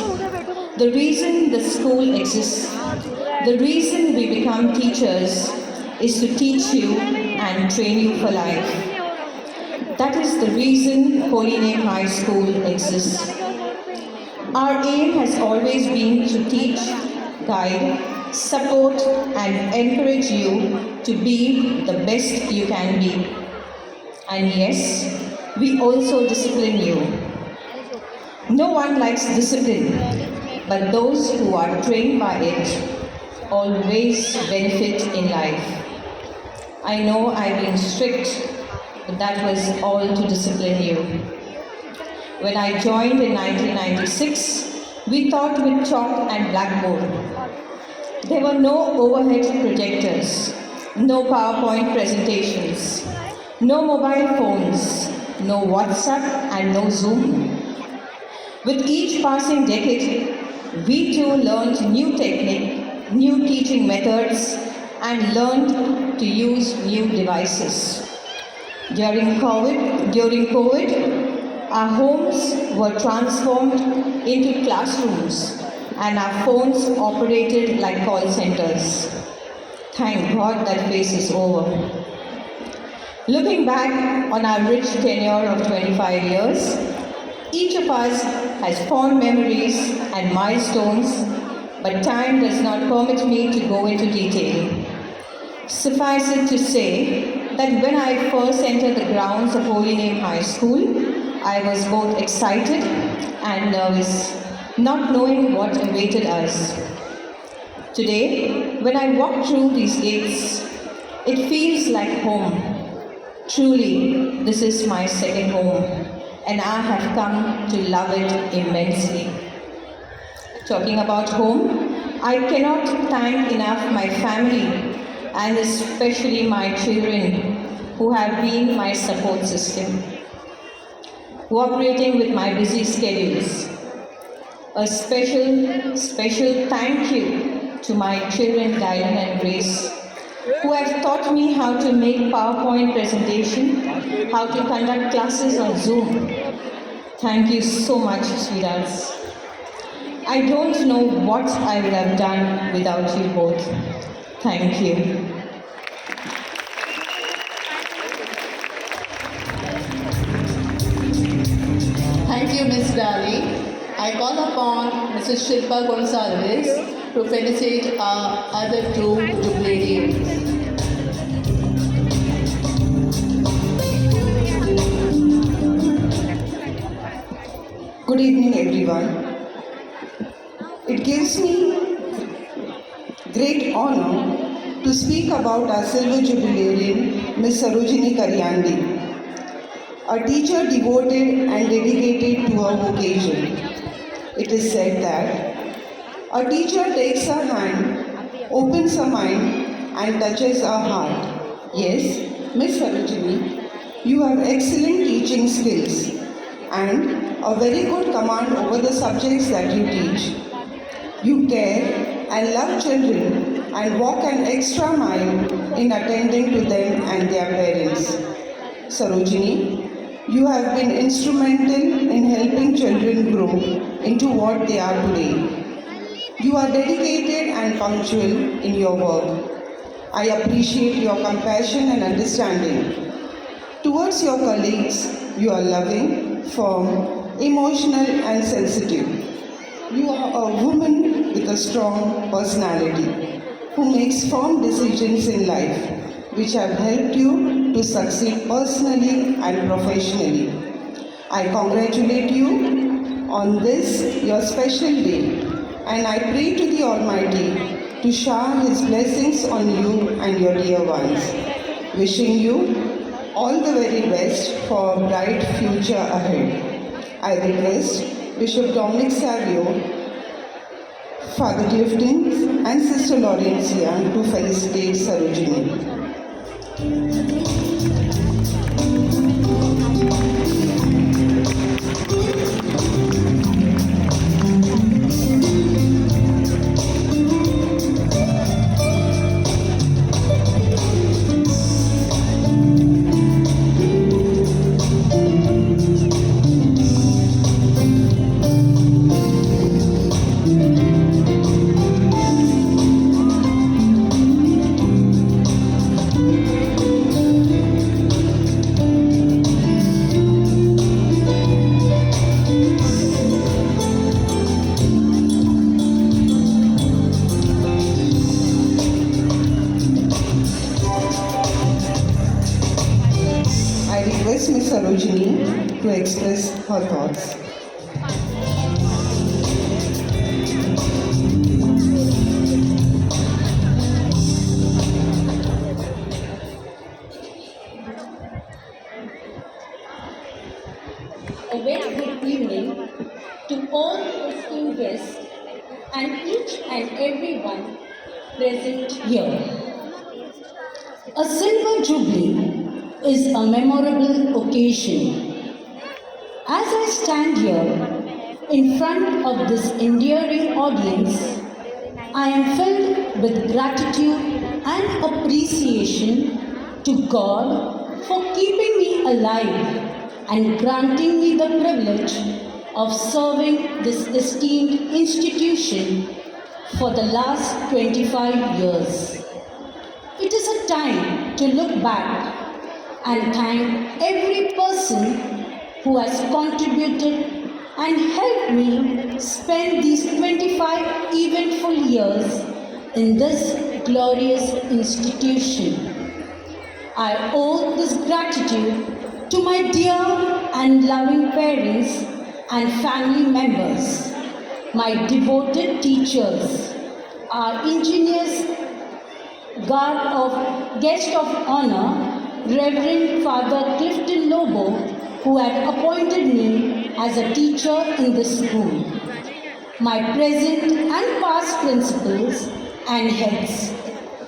the reason the school exists, the reason we become teachers is to teach you and train you for life. That is the reason Holy Name High School exists. Our aim has always been to teach, guide, support and encourage you to be the best you can be. And yes, we also discipline you. No one likes discipline, but those who are trained by it always benefit in life. I know I've been strict, but that was all to discipline you. When I joined in 1996, we taught with chalk and blackboard. There were no overhead projectors, no PowerPoint presentations, no mobile phones, no WhatsApp and no Zoom. With each passing decade, we too learned new technique, new teaching methods, and learned to use new devices. During COVID, our homes were transformed into classrooms and our phones operated like call centers. Thank God that phase is over. Looking back on our rich tenure of 25 years, each of us has fond memories and milestones, but time does not permit me to go into detail. Suffice it to say that when I first entered the grounds of Holy Name High School, I was both excited and nervous, not knowing what awaited us. Today, when I walk through these gates, it feels like home. Truly, this is my second home, and I have come to love it immensely. Talking about home, I cannot thank enough my family, and especially my children, who have been my support system, cooperating with my busy schedules. A special thank you to my children Diane and Grace, who have taught me how to make PowerPoint presentation, how to conduct classes on Zoom. Thank you so much, sweethearts. I don't know what I would have done without you both. Thank you. Thank you, Ms. Dali. I call upon Mrs. Shilpa Gonsalves to felicitate our other two jubilees. Good evening, everyone. It gives me great honor to speak about our silver jubilarian, Ms. Sarojini Karyandi, a teacher devoted and dedicated to her vocation. It is said that a teacher takes her hand, opens her mind, and touches her heart. Yes, Ms. Sarojini, you have excellent teaching skills and a very good command over the subjects that you teach. You care and love children and walk an extra mile in attending to them and their parents. Sarojini, you have been instrumental in helping children grow into what they are today. You are dedicated and punctual in your work. I appreciate your compassion and understanding. Towards your colleagues, you are loving, firm, emotional and sensitive. You are a woman with a strong personality who makes firm decisions in life which have helped you to succeed personally and professionally. I congratulate you on this, your special day, and I pray to the Almighty to shower His blessings on you and your dear ones. Wishing you all the very best for a bright future ahead. I request Bishop Dominic Savio, Father Clifton and Sister Laurencia to felicitate Sarojini. Ms. Sarojini to express her thoughts. A very good evening to all esteemed guests and each and everyone present here. A silver jubilee is a memorable occasion. As I stand here in front of this endearing audience, I am filled with gratitude and appreciation to God for keeping me alive and granting me the privilege of serving this esteemed institution for the last 25 years. It is a time to look back and thank every person who has contributed and helped me spend these 25 eventful years in this glorious institution. I owe this gratitude to my dear and loving parents and family members, my devoted teachers, our engineers, guest of honor, Reverend Father Clifton Lobo, who had appointed me as a teacher in this school, my present and past principals and heads,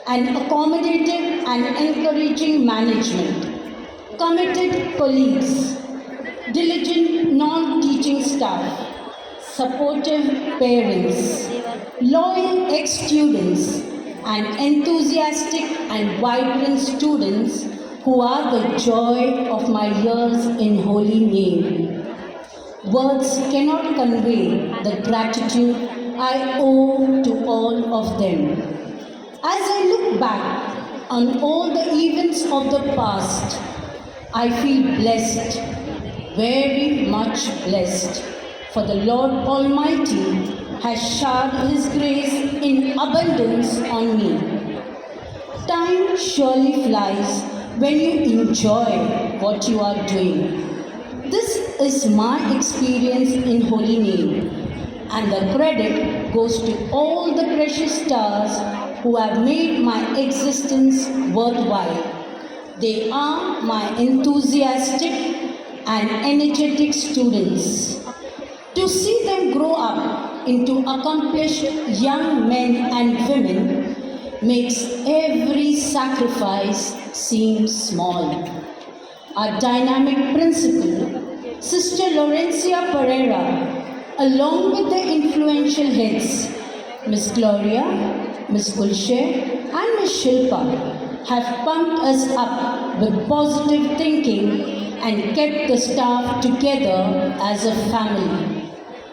and accommodative and encouraging management, committed colleagues, diligent non-teaching staff, supportive parents, loyal ex-students, and enthusiastic and vibrant students who are the joy of my years in Holy Name. Words cannot convey the gratitude I owe to all of them. As I look back on all the events of the past, I feel blessed, very much blessed, for the Lord Almighty has showered His grace in abundance on me. Time surely flies when you enjoy what you are doing. This is my experience in Holy Name, and the credit goes to all the precious stars who have made my existence worthwhile. They are my enthusiastic and energetic students. To see them grow up into accomplished young men and women makes every sacrifice seem small. Our dynamic principal, Sister Laurencia Pereira, along with the influential heads, Miss Gloria, Miss Gulshe, and Miss Shilpa, have pumped us up with positive thinking and kept the staff together as a family.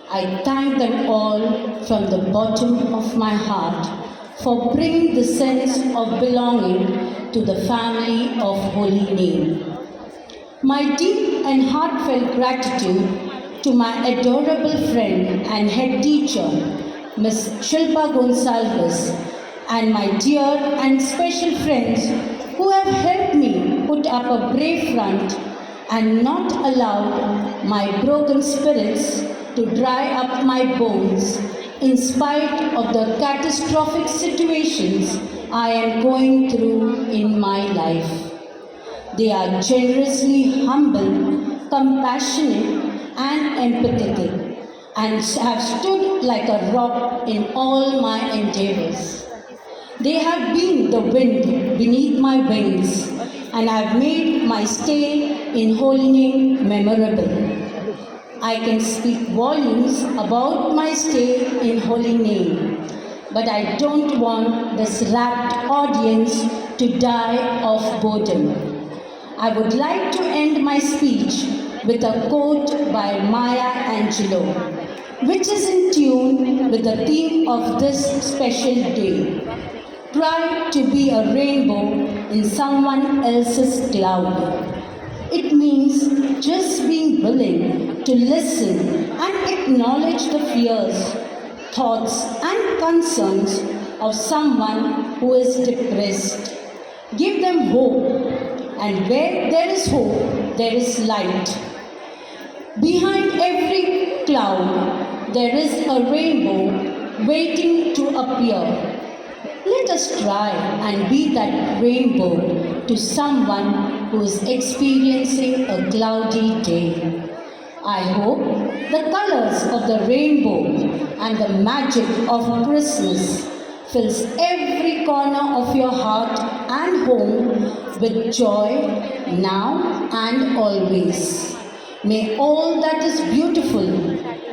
I thank them all from the bottom of my heart for bringing the sense of belonging to the family of Holy Name. My deep and heartfelt gratitude to my adorable friend and head teacher, Miss Shilpa Gonsalves, and my dear and special friends who have helped me put up a brave front and not allowed my broken spirits to dry up my bones in spite of the catastrophic situations I am going through in my life. They are generously humble, compassionate, and empathetic, and have stood like a rock in all my endeavors. They have been the wind beneath my wings, and have made my stay in Holy Name memorable. I can speak volumes about my stay in Holy Name, but I don't want this rapt audience to die of boredom. I would like to end my speech with a quote by Maya Angelou, which is in tune with the theme of this special day. Try to be a rainbow in someone else's cloud. It means just being willing to listen and acknowledge the fears, thoughts, and concerns of someone who is depressed. Give them hope, and where there is hope, there is light. Behind every cloud, there is a rainbow waiting to appear. Let us try and be that rainbow to someone who is experiencing a cloudy day. I hope the colors of the rainbow and the magic of Christmas fills every corner of your heart and home with joy now and always. May all that is beautiful,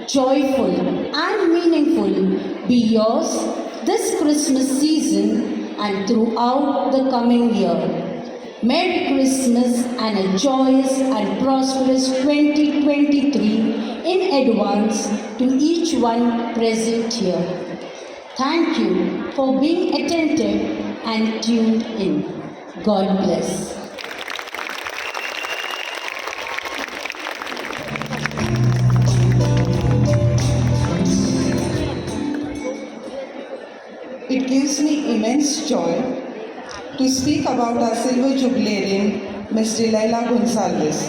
joyful, and meaningful be yours this Christmas season and throughout the coming year. Merry Christmas and a joyous and prosperous 2023 in advance to each one present here. Thank you for being attentive and tuned in. God bless. It gives me immense joy to speak about our silver jubilarian, Ms. Delilah Gonsalves,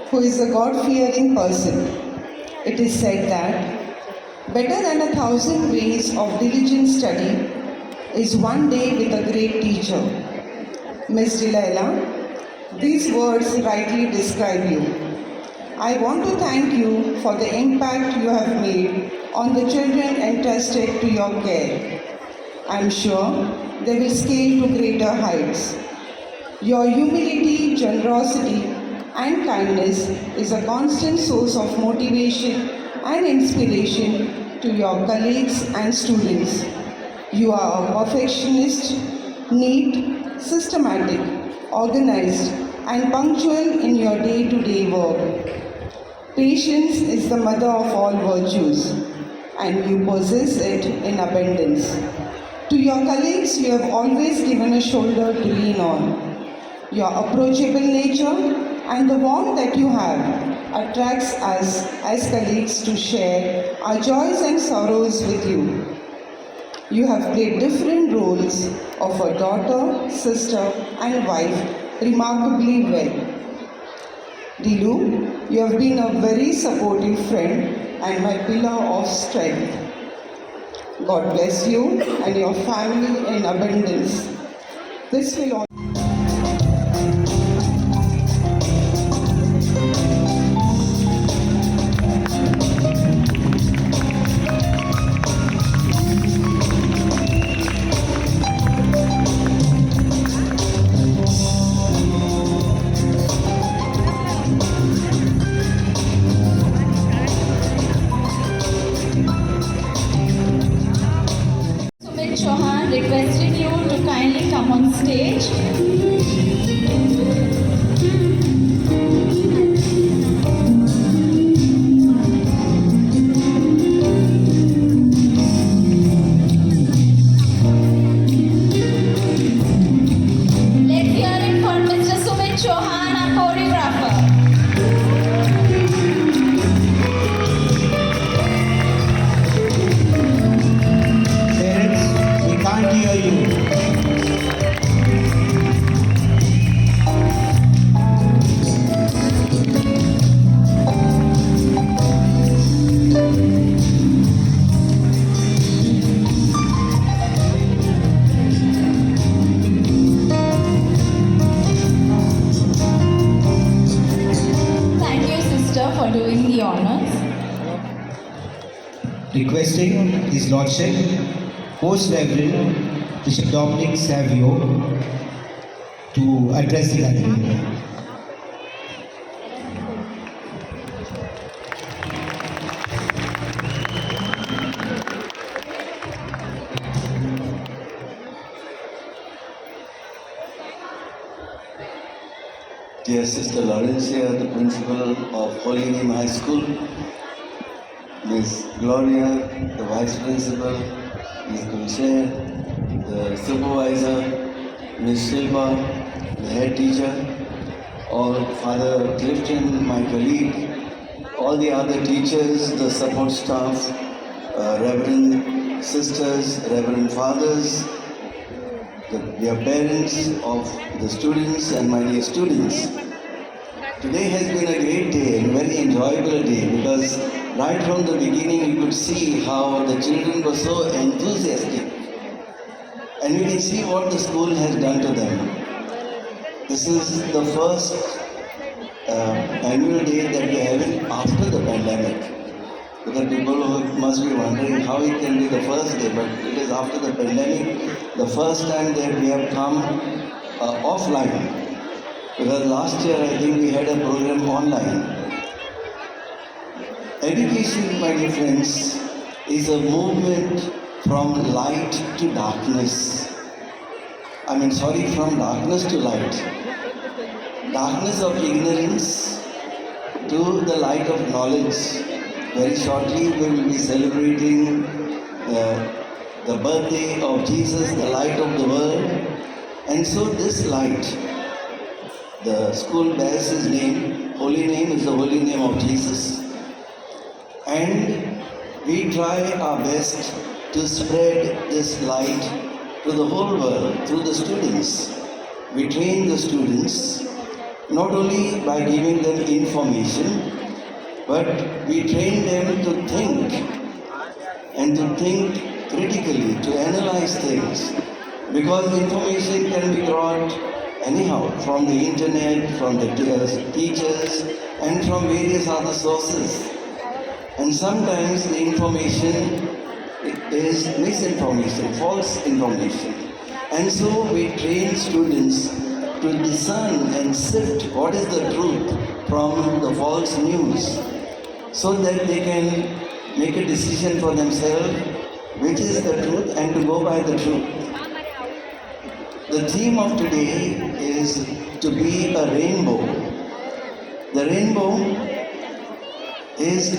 who is a God-fearing person. It is said that better than 1,000 ways of diligent study is one day with a great teacher. Ms. Delilah, these words rightly describe you. I want to thank you for the impact you have made on the children entrusted to your care. I am sure they will scale to greater heights. Your humility, generosity, and kindness is a constant source of motivation and inspiration to your colleagues and students. You are a perfectionist, neat, systematic, organized, and punctual in your day-to-day work. Patience is the mother of all virtues, and you possess it in abundance. To your colleagues, you have always given a shoulder to lean on. Your approachable nature and the warmth that you have attracts us as colleagues to share our joys and sorrows with you. You have played different roles of a daughter, sister, and wife remarkably well. Dilu, you have been a very supportive friend and my pillar of strength. God bless you and your family in abundance. This will all Chauhan requesting you to kindly come on stage. Let's hear it for Mr. Sumit Chauhan, our choreographer. Parents, we can't hear you. Thank you, sister, for doing the honors. Requesting His Lordship, Most Reverend Bishop Dominic Savio, to address the gathering. Dear Sister Laurencia, the principal of Holy Name High School, Miss Gloria, the vice principal, Miss Gulshair, the supervisor, Miss Shilpa, the head teacher, all Father Clifton, my colleague, all the other teachers, the support staff, Reverend sisters, Reverend fathers, dear parents of the students and my dear students. Today has been a great day and very enjoyable day because right from the beginning you could see how the children were so enthusiastic and you can see what the school has done to them. This is the first annual day that we are having after the pandemic. Because people must be wondering how it can be the first day, but it is after the pandemic, the first time that we have come offline. Because last year I think we had a program online. Education, my dear friends, is a movement from light to darkness. From darkness to light. Darkness of ignorance to the light of knowledge. Very shortly we will be celebrating the birthday of Jesus, the light of the world. And so this light, the school bears his name, holy name is the holy name of Jesus. And we try our best to spread this light to the whole world through the students. We train the students not only by giving them information, but we train them to think and to think critically, to analyze things. Because information can be brought anyhow from the internet, from the teachers, and from various other sources. And sometimes the information is misinformation, false information. And so we train students to discern and sift what is the truth from the false news, so that they can make a decision for themselves which is the truth and to go by the truth. The theme of today is to be a rainbow. The rainbow is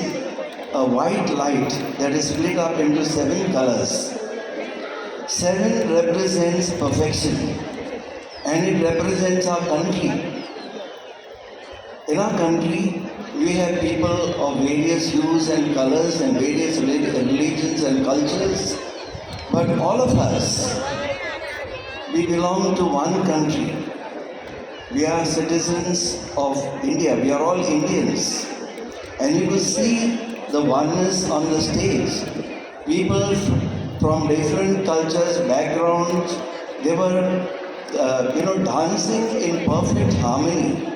a white light that is split up into 7 colors. 7 represents perfection and it represents our country. In our country, we have people of various hues and colors and various religions and cultures, but all of us, we belong to one country. We are citizens of India. We are all Indians. And you will see the oneness on the stage. People from different cultures, backgrounds, they were, dancing in perfect harmony.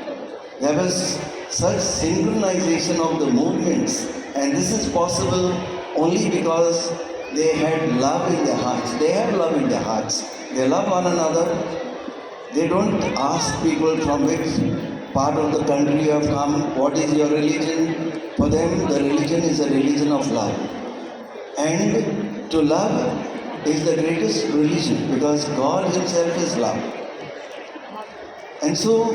There was such synchronization of the movements, and this is possible only because they had love in their hearts. They have love in their hearts. They love one another. They don't ask people from which part of the country you have come, what is your religion. For them, the religion is a religion of love. And to love is the greatest religion because God Himself is love. And so,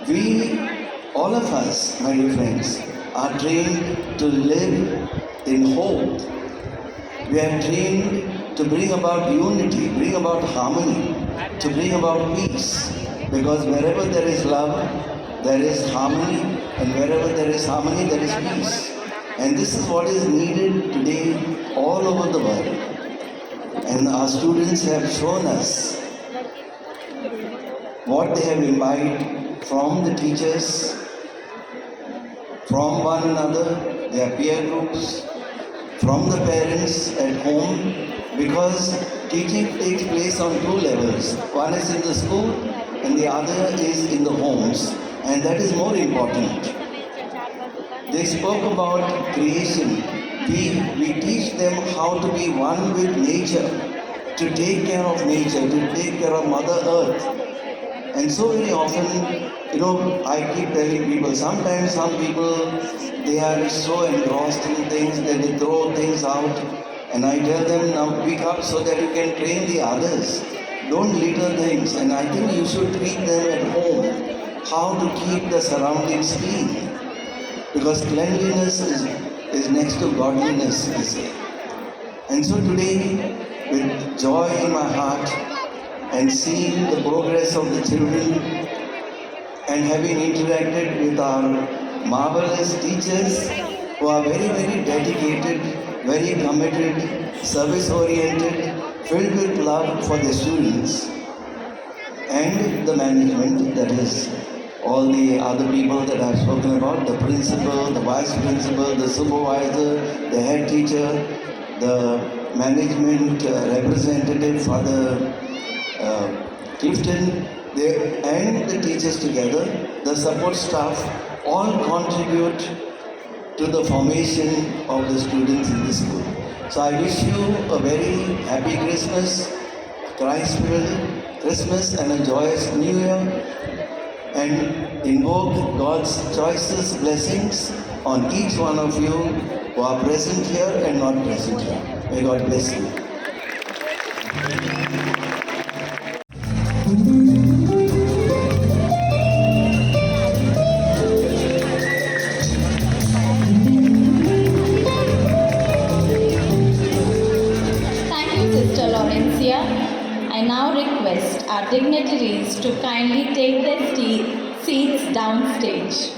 we, all of us, my dear friends, are trained to live in hope. We are trained to bring about unity, bring about harmony, to bring about peace. Because wherever there is love, there is harmony, and wherever there is harmony, there is peace. And this is what is needed today all over the world. And our students have shown us what they have imbibed from the teachers, from one another, their peer groups, from the parents at home, because teaching takes place on 2 levels. One is in the school and the other is in the homes, and that is more important. They spoke about creation. We teach them how to be one with nature, to take care of nature, to take care of Mother Earth. And so very often, I keep telling people, sometimes some people, they are so engrossed in things that they throw things out. And I tell them, now pick up so that you can train the others. Don't litter things. And I think you should treat them at home, how to keep the surroundings clean. Because cleanliness is next to godliness, they say. And so today, with joy in my heart, and seeing the progress of the children and having interacted with our marvelous teachers who are very, very dedicated, very committed, service-oriented, filled with love for the students and the management, that is all the other people that I've spoken about, the principal, the vice principal, the supervisor, the head teacher, the management representative for the Clifton, and the teachers together, the support staff, all contribute to the formation of the students in the school. So I wish you a very happy Christmas, Christ-filled Christmas and a joyous New Year, and invoke God's choicest blessings on each one of you who are present here and not present here. May God bless you. I now request our dignitaries to kindly take their seats downstage.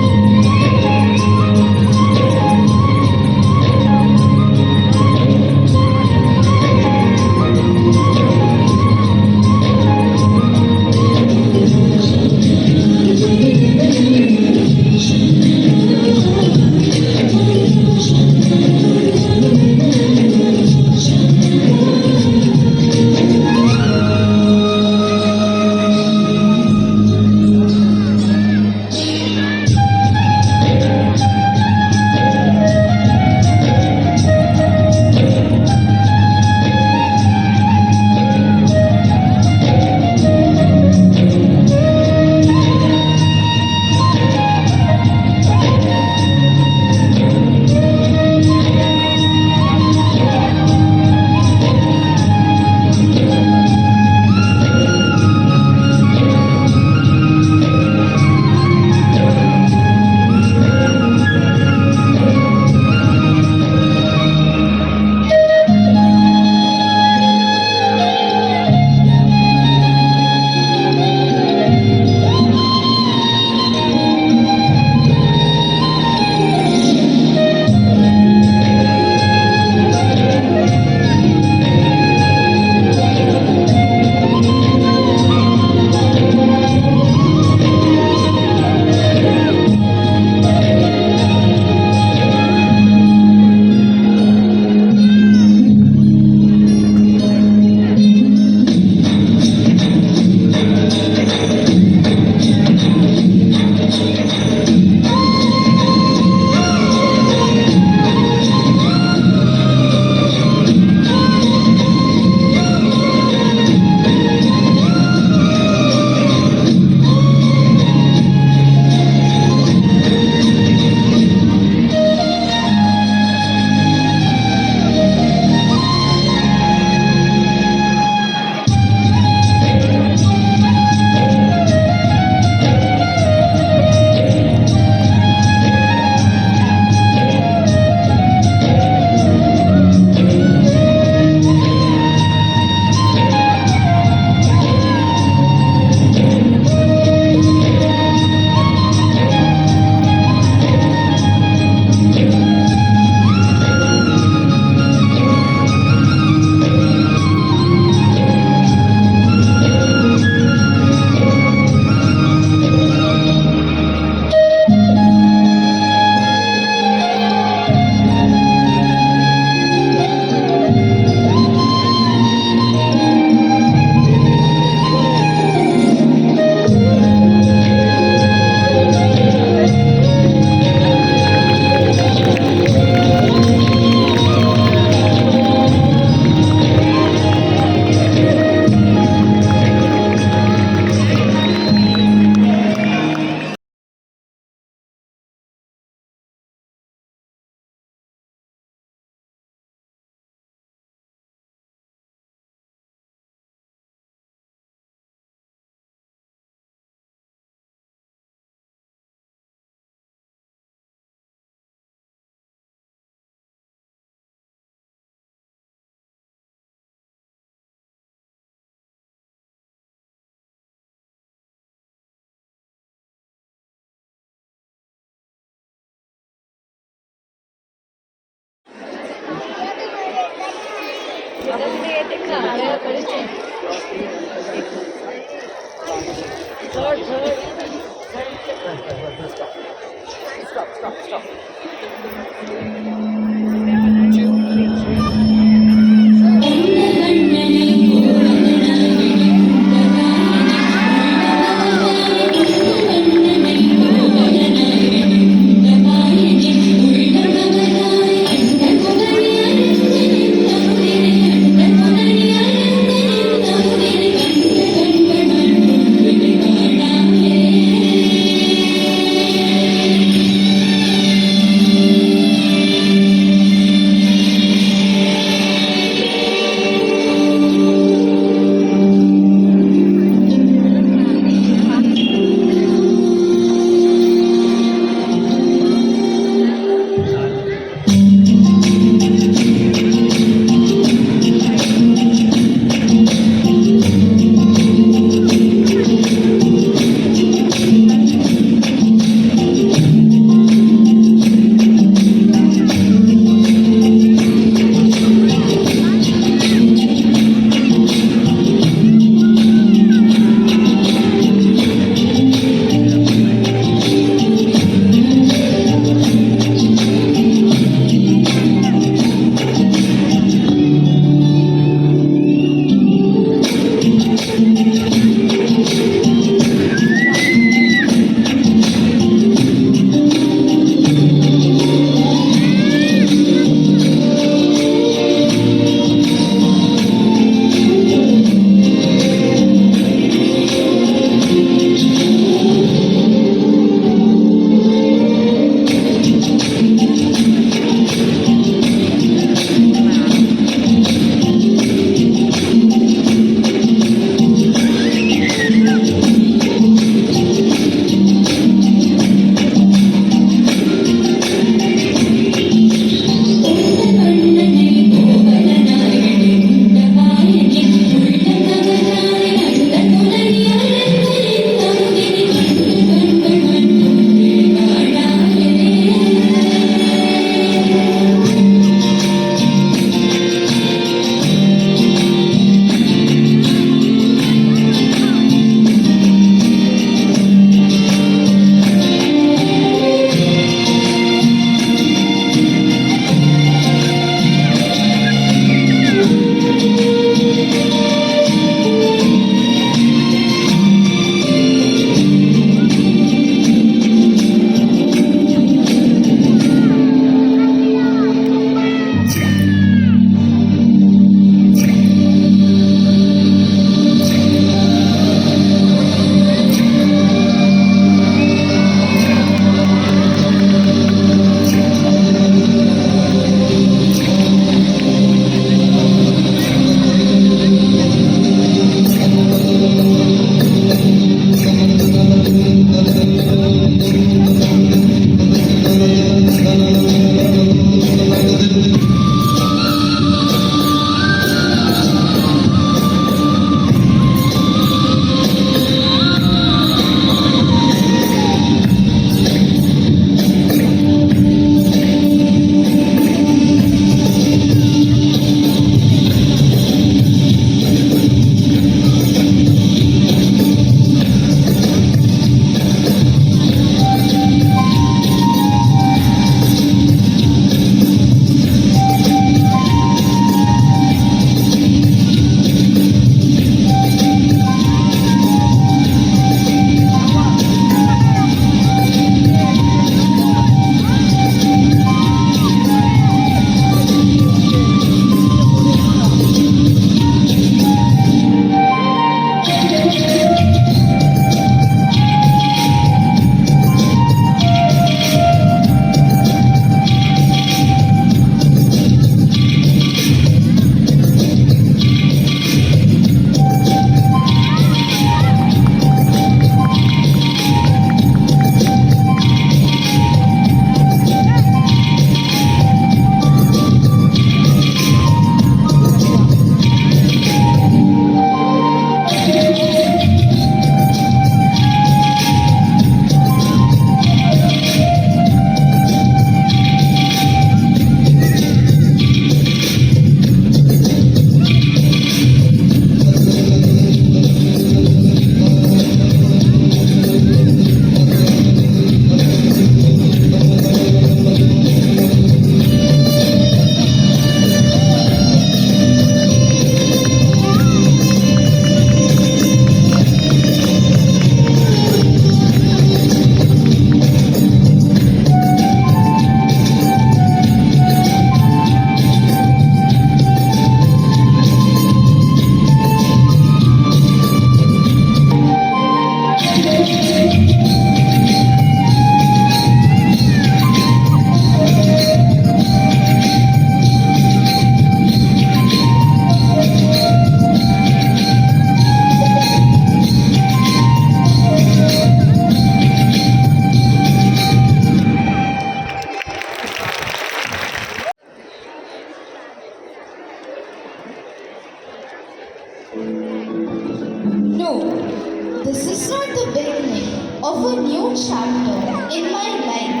a new chapter in my life.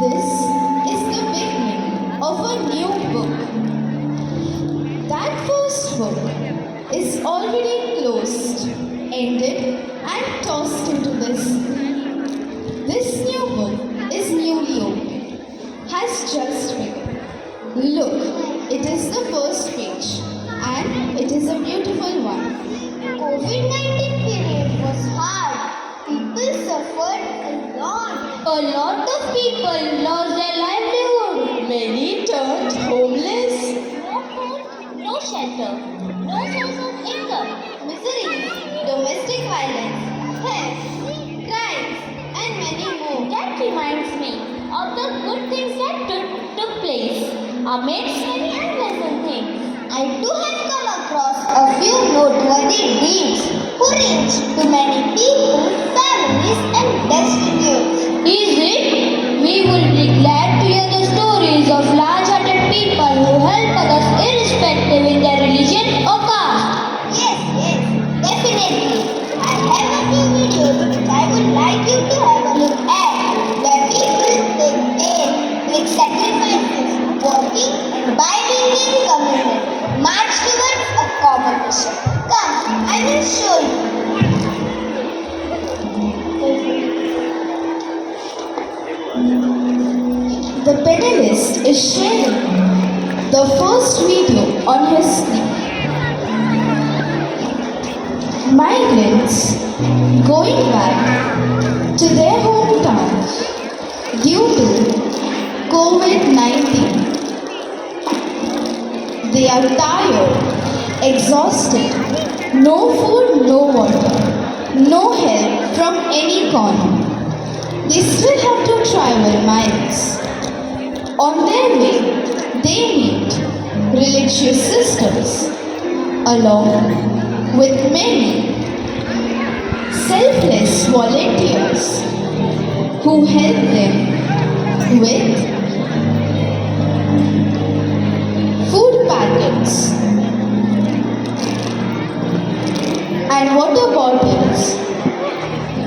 This is the beginning of a new book. That first book is already closed, ended, and tossed into this. This new book is newly opened, has just begun. Look, it is the first page, and it is a beautiful one. COVID-19 period was hard. People suffered a lot. A lot of people lost their livelihood. Many turned homeless. No food, no shelter, no source of income. Misery, domestic violence, theft, crimes, and many more. That reminds me of the good things that took place amidst many unpleasant things. I too have come across a few noteworthy deeds who reached to many people, families, and destitute. Is it? We will be glad to hear the stories of large-hearted people who help others irrespective in their religion or caste. Yes, definitely. I have a few videos which I would like you to have a look at, where people take aim, make sacrifices, working and binding in community, march towards a common mission. Come, I will show you. The pedalist is sharing the first video on his screen. Migrants going back to their hometown due to COVID-19. They are tired, exhausted, no food, no water, no help from any corner. They still have to travel miles. On their way, they meet religious sisters along with many selfless volunteers who help them with food packets and water bottles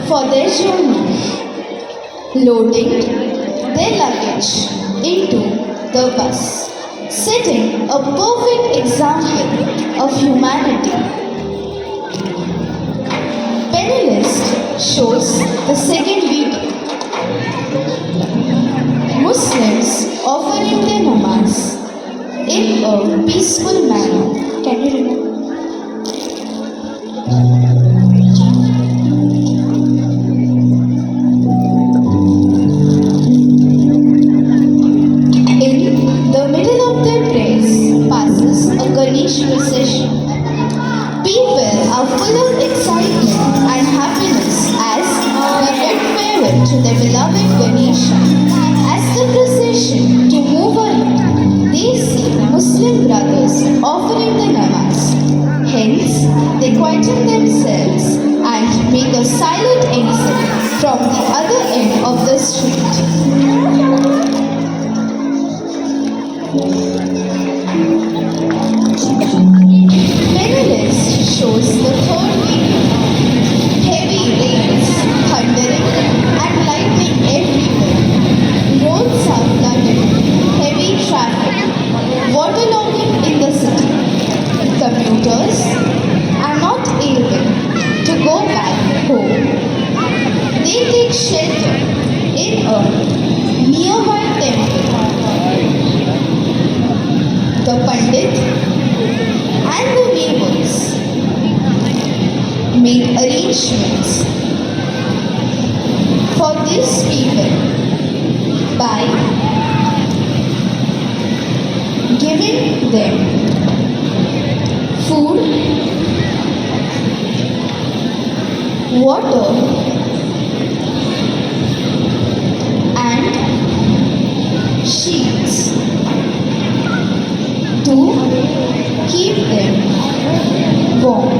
for their journey, loading their luggage into the bus, setting a perfect example of humanity. Panelist shows the second video. Muslims offering their namaz in a peaceful manner. Can you remember? In the middle of their prayers passes a Ganesh procession. People are full of excitement and happiness as they bid farewell to their beloved Ganesha. As the procession to move ahead, they see Muslim brothers offering the namaz. Hence, they quieten themselves and make a silent exit from the other end of the street. Panelist shows the third video. Heavy rains, thundering and lightning everywhere. Roads are flooded, heavy traffic, waterlogging in the city. Commuters are not able to go back home. They take shelter in a nearby temple. The Pandit and the neighbors make arrangements for these people by giving them food, water, and sheets to keep them warm.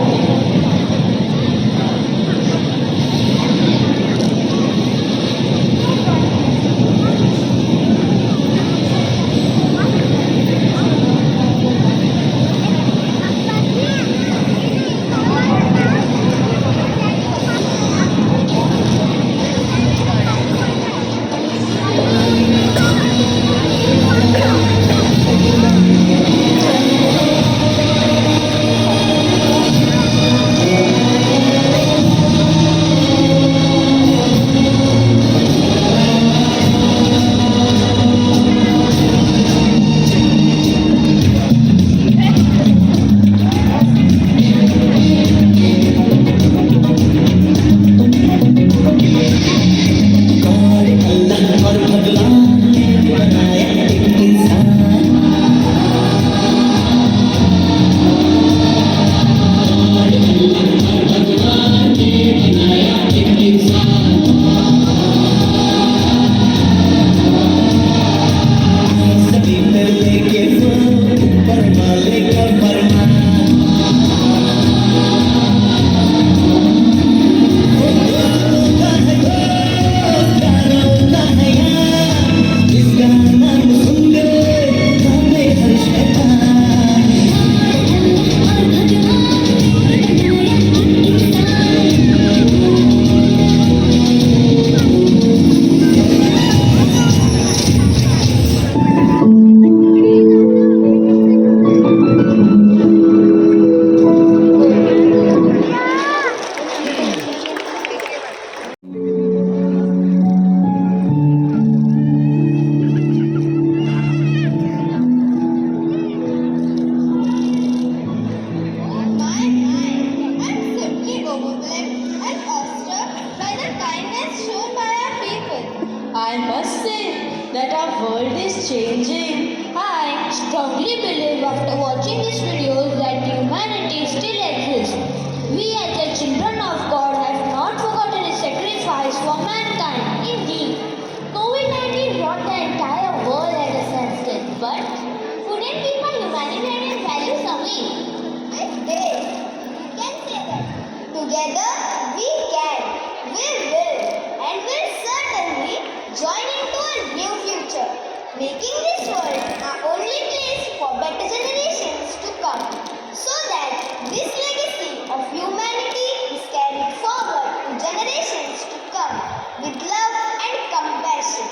that our world is changing. I strongly believe after watching these videos that humanity still exists. We as the children of God have not forgotten His sacrifice for mankind. Indeed, COVID-19 brought the entire world at a standstill, but couldn't be my humanitarian values away. With this, we can say that together we can, we will, and will certainly join into a new future, making this world our only place for better generations to come, so that this legacy of humanity is carried forward to generations to come with love and compassion.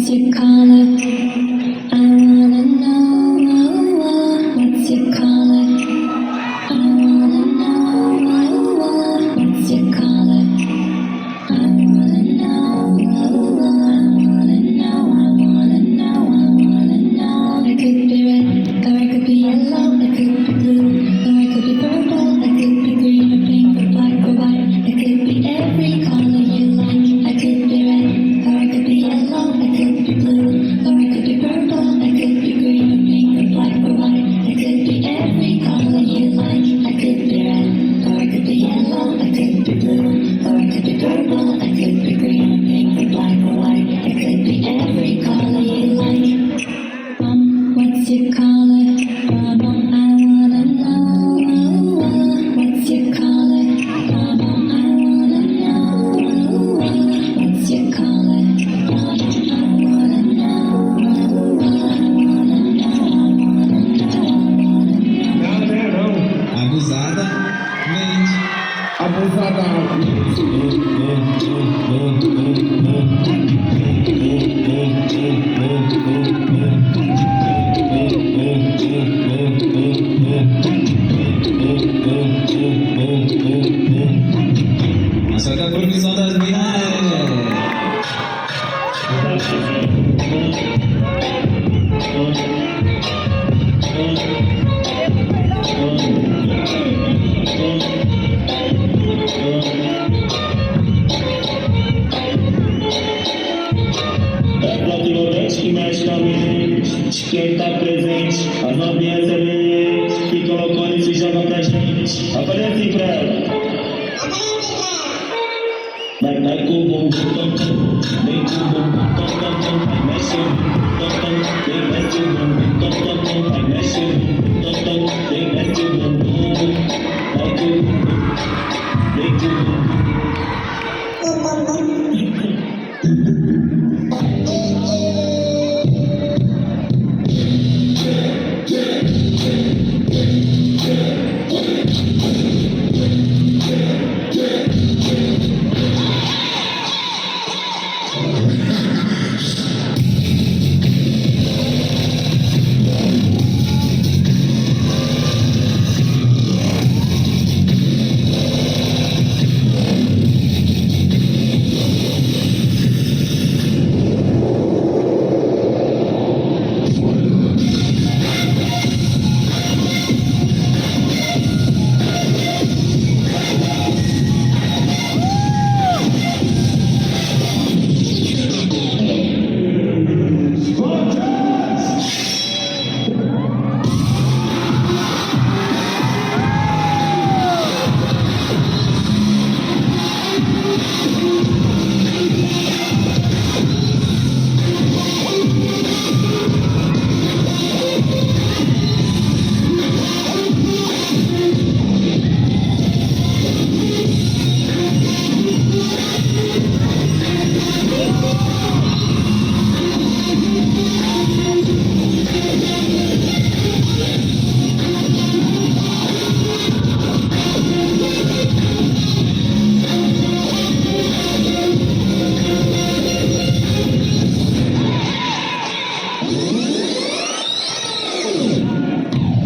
What's your color? I wanna know. What's your color? I wanna know. What's your color? I wanna know. I wanna know. I wanna know. I wanna know. It could be red, or it could be yellow. It could be blue, or it could be purple. It could be green or pink or black or white. It could be every color you like. I could be red, or it could be yellow. It could be blue, or it could be purple. It could be green or pink or black or white. It could be every color you like. I could be red, or it could be yellow. It could be blue, or it could be purple. It could be green or pink or black or white. It could be every color you like. What's your color? I wanna know. What's your color? I wanna know. What's your color? I wanna Abusadamente. Só que a profissão das minas que mexe com a mente, quem tá presente, as novinhas ali, que colocou e se joga pra gente. Aparece assim pra ela. Vai com o bumbum, vem com o bumbum, vai mexe o bumbum, vem mexe o bumbum, vai mexe o bumbum, vem mexe o bumbum, vai com o bumbum, vem com o bumbum.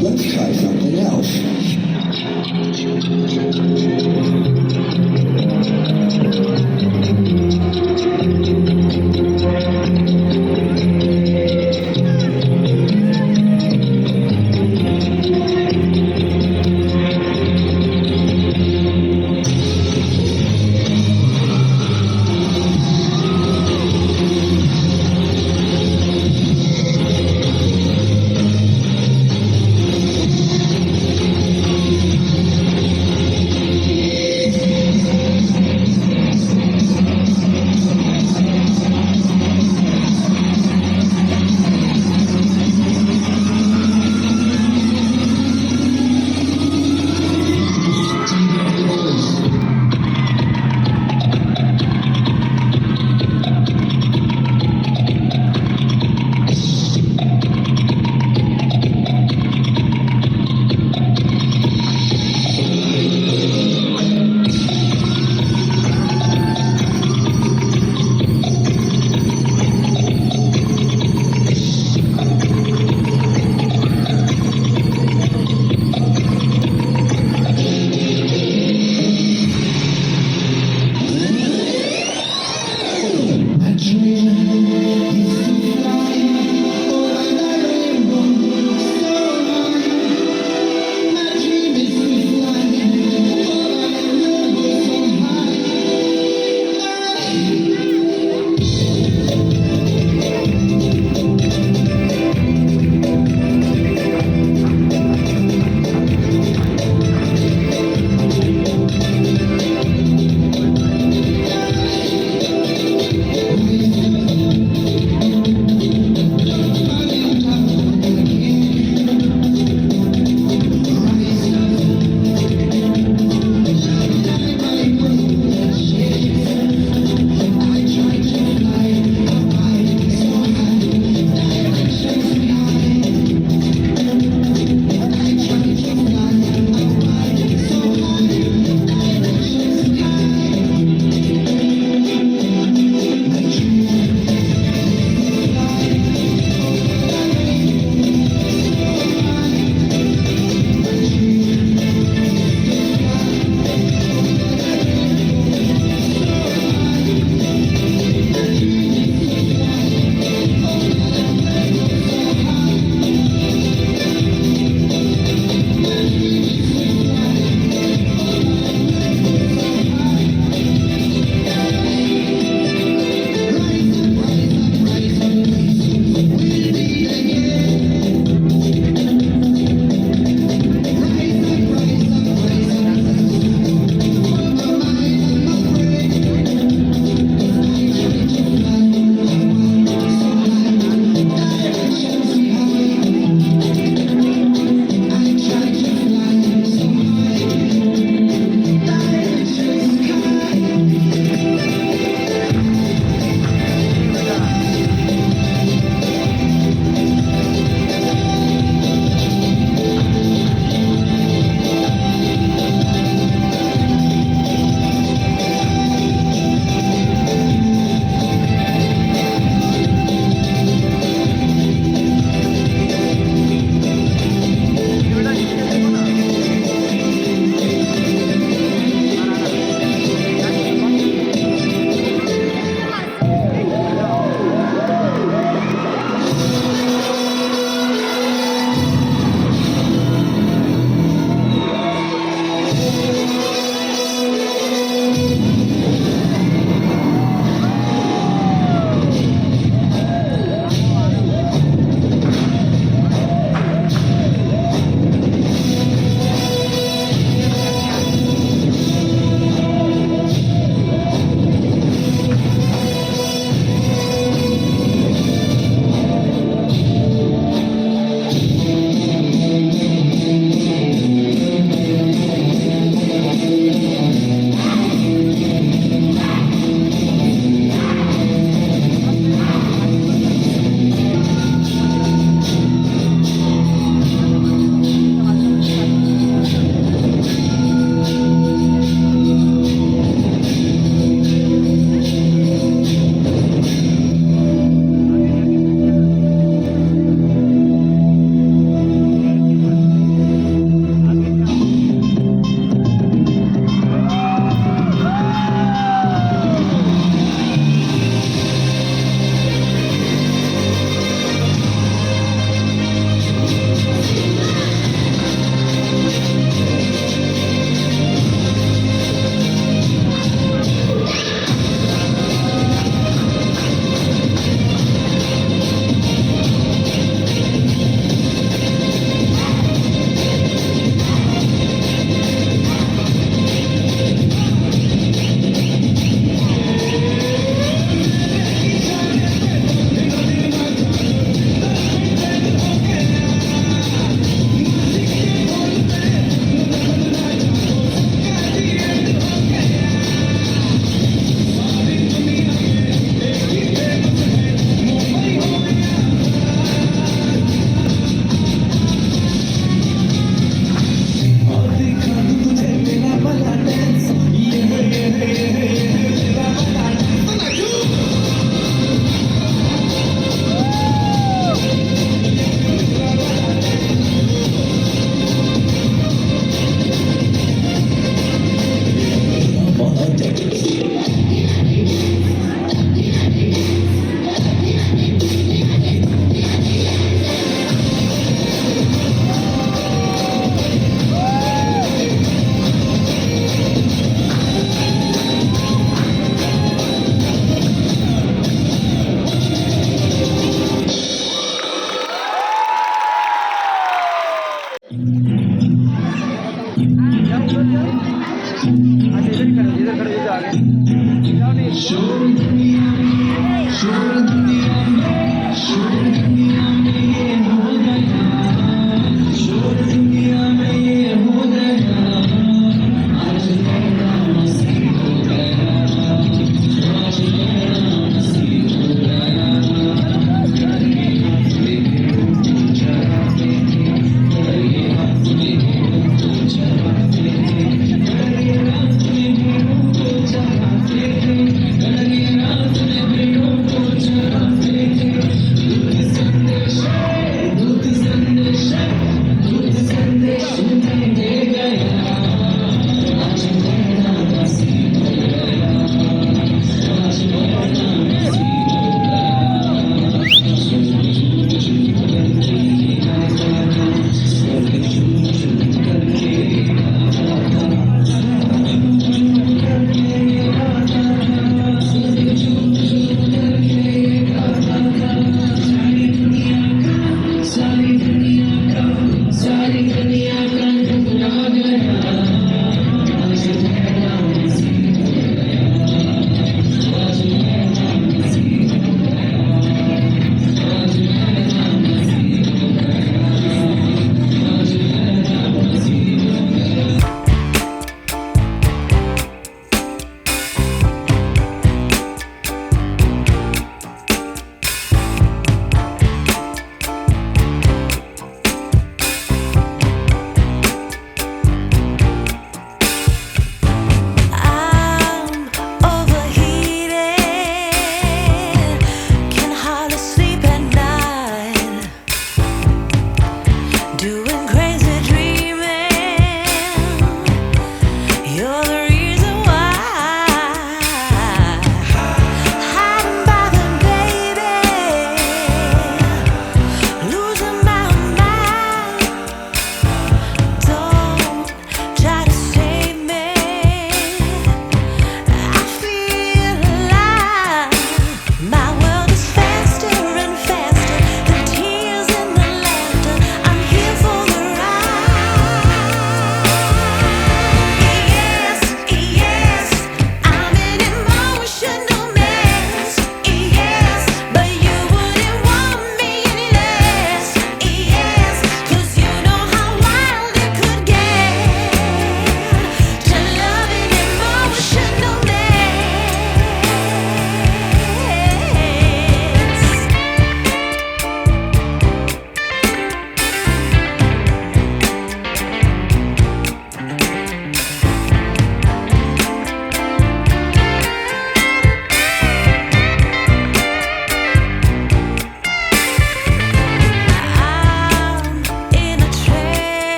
Let's try something else.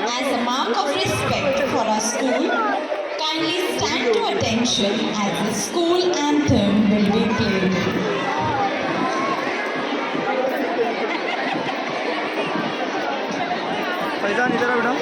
As a mark of respect for our school, kindly stand to attention as the school anthem will be played. Faizan इधर आ बेटा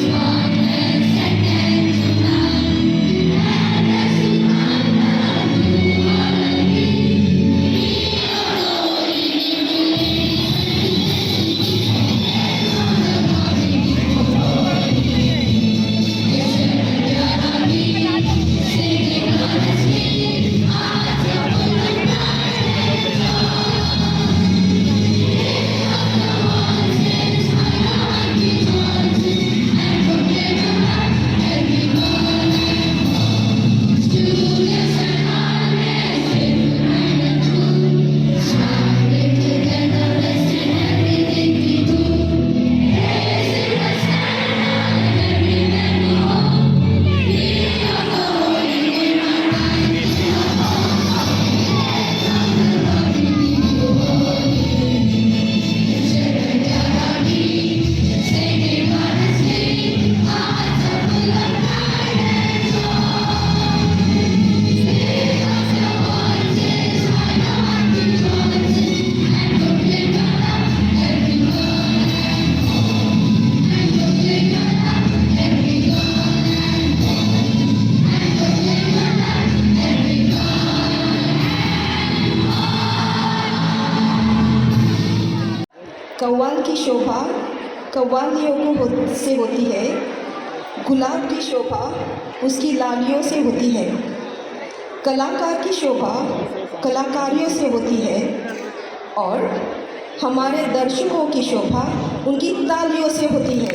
One कव्वाल की शोभा कव्वालियों से होती है, गुलाब की शोभा उसकी लालियों से होती है, कलाकार की शोभा कलाकारियों से होती है और हमारे दर्शकों की शोभा उनकी तालियों से होती है।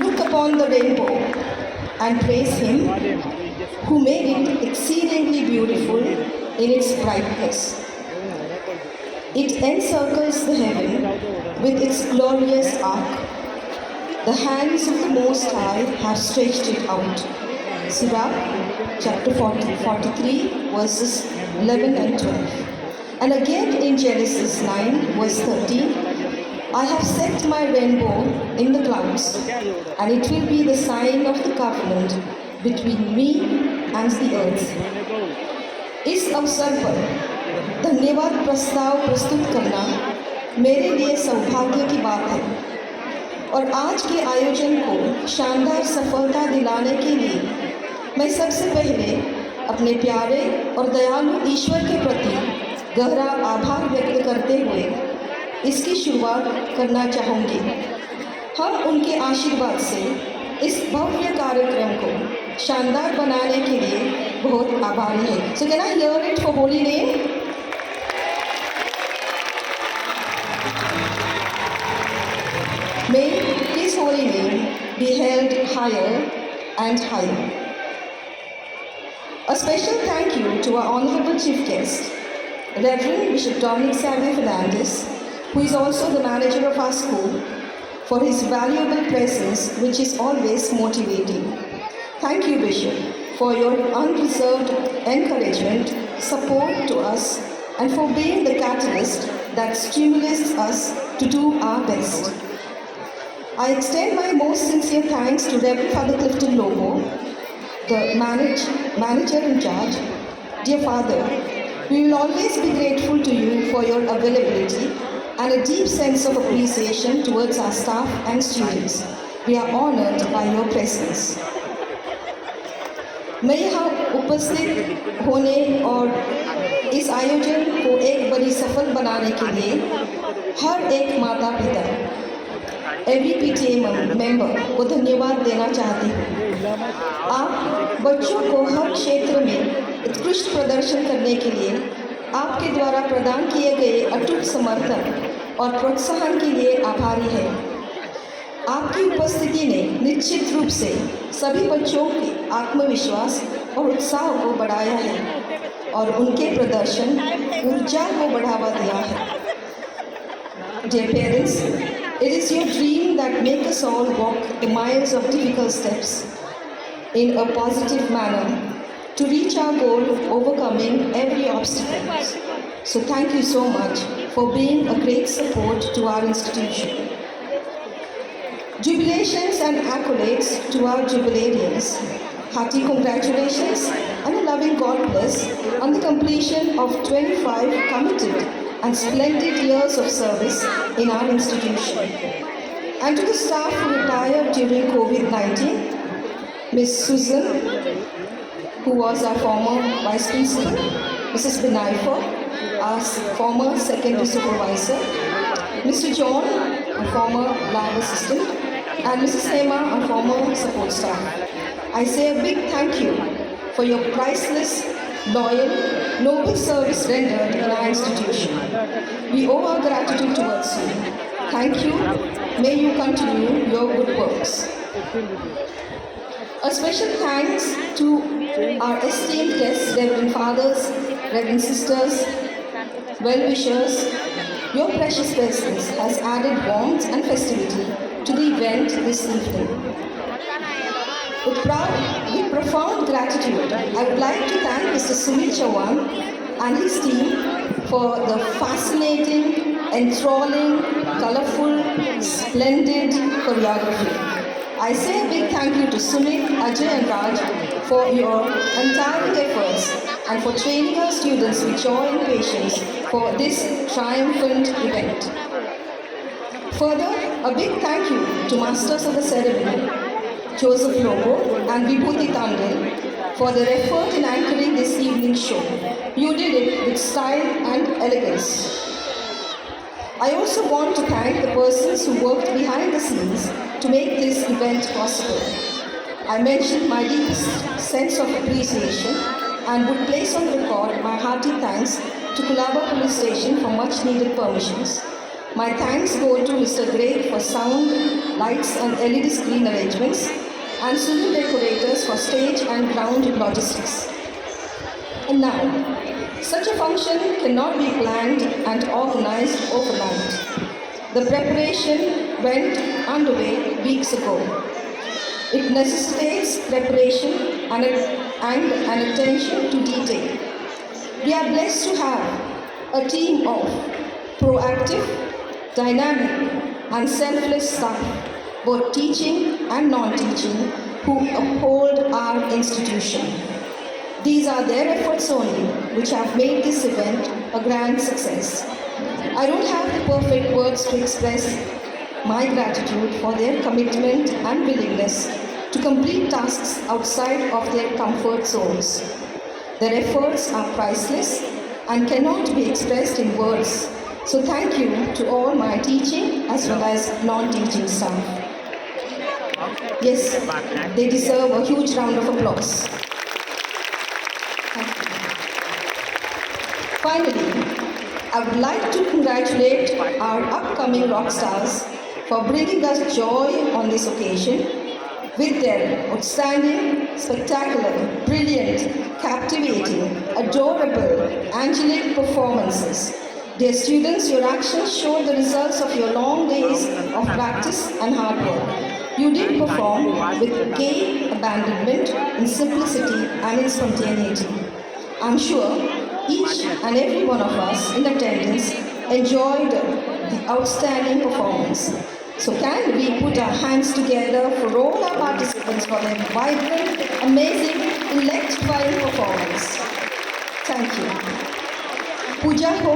Look upon the rainbow and praise him who made it exceedingly beautiful in its brightness. It encircles the heaven with its glorious arc. The hands of the Most High have stretched it out. Sirach chapter 43 verses 11 and 12. And again in Genesis 9 verse 13, I have set my rainbow in the clouds, and it will be the sign of the covenant between me and the earth. इस अवसर पर धन्यवाद प्रस्ताव प्रस्तुत करना मेरे लिए सौभाग्य की बात है और आज के आयोजन को शानदार सफलता दिलाने के लिए मैं सबसे पहले अपने प्यारे और दयालु ईश्वर के प्रति गहरा आभार व्यक्त करते हुए इसकी शुरुआत करना चाहूँगी। हम उनके आशीर्वाद से इस भव्य कार्यक्रम को शानदार बनाने के लिए बहुत आभारी हैं। So can I hear it for holy name? May His holy name be held higher and higher. A special thank you to our honorable chief guest, Reverend Bishop Dominic Xavier Fernandez, who is also the manager of our school, for his valuable presence, which is always motivating. Thank you, Bishop, for your unreserved encouragement, support to us, and for being the catalyst that stimulates us to do our best. I extend my most sincere thanks to Reverend Father Clifton Lobo, the manager in charge. Dear Father, we will always be grateful to you for your availability and a deep sense of appreciation towards our staff and students. We are honored by your presence. मैं यहाँ उपस्थित होने और इस आयोजन को एक बड़ी सफल बनाने के लिए हर एक माता पिता एवरी PTA मेंबर को धन्यवाद देना चाहती हूँ। आप बच्चों को हर क्षेत्र में उत्कृष्ट प्रदर्शन करने के लिए आपके द्वारा प्रदान किए गए अटूट समर्थन और प्रोत्साहन के लिए आभारी है। आपकी उपस्थिति ने निश्चित रूप से सभी बच्चों के आत्मविश्वास और उत्साह को बढ़ाया है और उनके प्रदर्शन ऊर्जा को बढ़ावा दिया है। Dear parents, it is your dream that make us all walk the miles of difficult steps in a positive manner to reach our goal of overcoming every obstacle. So thank you so much for being a great support to our institution. Jubilations and accolades to our jubilarians. Hearty congratulations and a loving God bless on the completion of 25 committed and splendid years of service in our institution. And to the staff who retired during COVID-19, Ms. Susan, who was our former Vice Principal, Mrs. Binaifa, our former Secondary Supervisor, Mr. John, our former Lab Assistant, and Mrs. Hema, our former support staff. I say a big thank you for your priceless, loyal, noble service rendered in our institution. We owe our gratitude towards you. Thank you. May you continue your good works. A special thanks to our esteemed guests, Reverend Fathers, Reverend Sisters, well-wishers. Your precious presence has added warmth and festivity to the event this evening. With profound gratitude, I would like to thank Mr. Sumit Chauhan and his team for the fascinating, enthralling, colorful, splendid choreography. I say a big thank you to Sumit, Ajay and Raj for your untiring efforts and for training our students with joy and patience for this triumphant event. Further, a big thank you to Masters of the Ceremony, Joseph Lobo and Vibhuti Tandil for their effort in anchoring this evening's show. You did it with style and elegance. I also want to thank the persons who worked behind the scenes to make this event possible. I mentioned my deepest sense of appreciation and would place on record my hearty thanks to Colaba Police Station for much needed permissions. My thanks go to Mr. Gray for sound, lights and LED screen arrangements, and civil decorators for stage and ground logistics. And now, such a function cannot be planned and organized overnight. The preparation went underway weeks ago. It necessitates preparation and an attention to detail. We are blessed to have a team of proactive, dynamic, and selfless staff, both teaching and non-teaching, who uphold our institution. These are their efforts only which have made this event a grand success. I don't have the perfect words to express my gratitude for their commitment and willingness to complete tasks outside of their comfort zones. Their efforts are priceless and cannot be expressed in words. So thank you to all my teaching as well as non-teaching staff. Yes, they deserve a huge round of applause. Finally, I would like to congratulate our upcoming rock stars for bringing us joy on this occasion with their outstanding, spectacular, brilliant, captivating, adorable, angelic performances. Dear students, your actions show the results of your long days of practice and hard work. You did perform with gay abandonment, in simplicity and in spontaneity. I'm sure each and every one of us in attendance enjoyed the outstanding performance. So can we put our hands together for all our participants for their vibrant, amazing, electrifying performance. Thank you. पूजा हो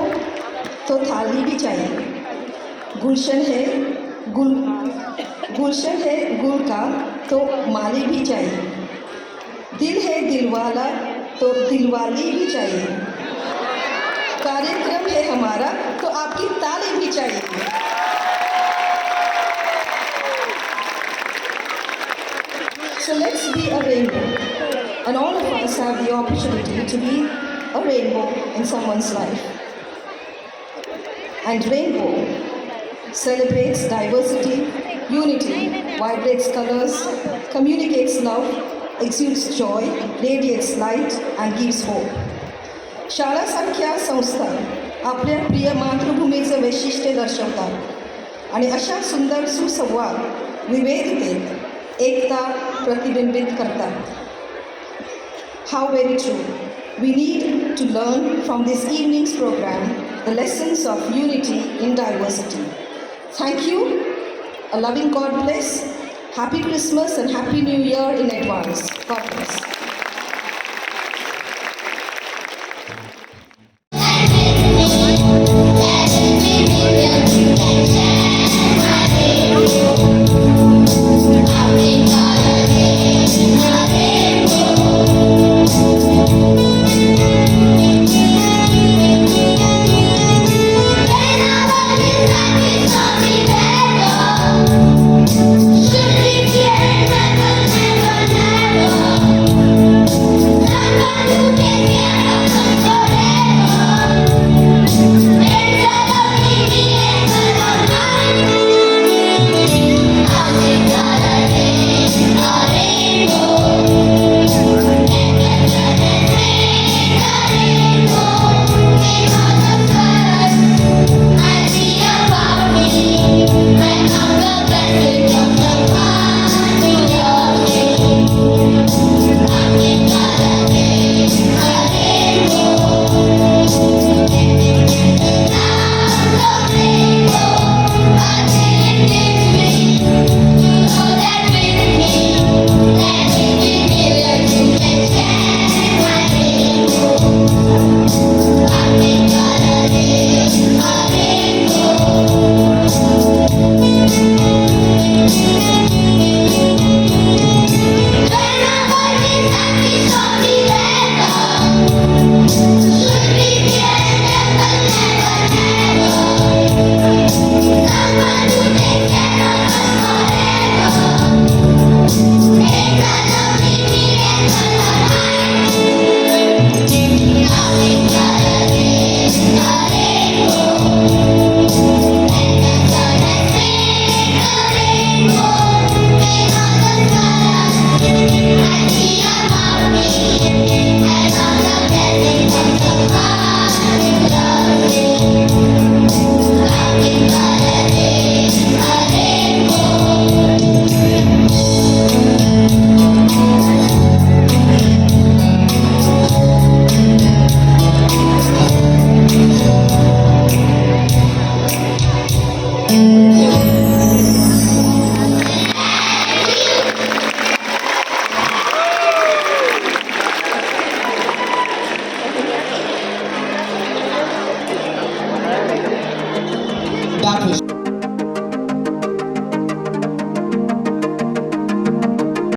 तो थाली भी चाहिए. गुलशन है गुल का तो माली भी चाहिए. दिल है दिलवाला तो दिलवाली भी चाहिए. कार्यक्रम है हमारा तो आपकी ताली भी चाहिए. So let's be a rainbow, and all of us have the opportunity to be a rainbow in someone's life. And rainbow celebrates diversity, unity, vibrates colors, communicates love, exudes joy, radiates light, and gives hope. शाळासारख्या संस्था आपल्या प्रिय मातृभूमीचं वैशिष्ट्य दर्शवतात आणि अशा सुंदर सुसंवाद विविधतेत एकता प्रतिबिंबित करतात. How very true. We need to learn from this evening's program the lessons of unity in diversity. Thank you. A loving God bless. Happy Christmas and Happy New Year in advance. God bless. Should we fear never, never, never? that was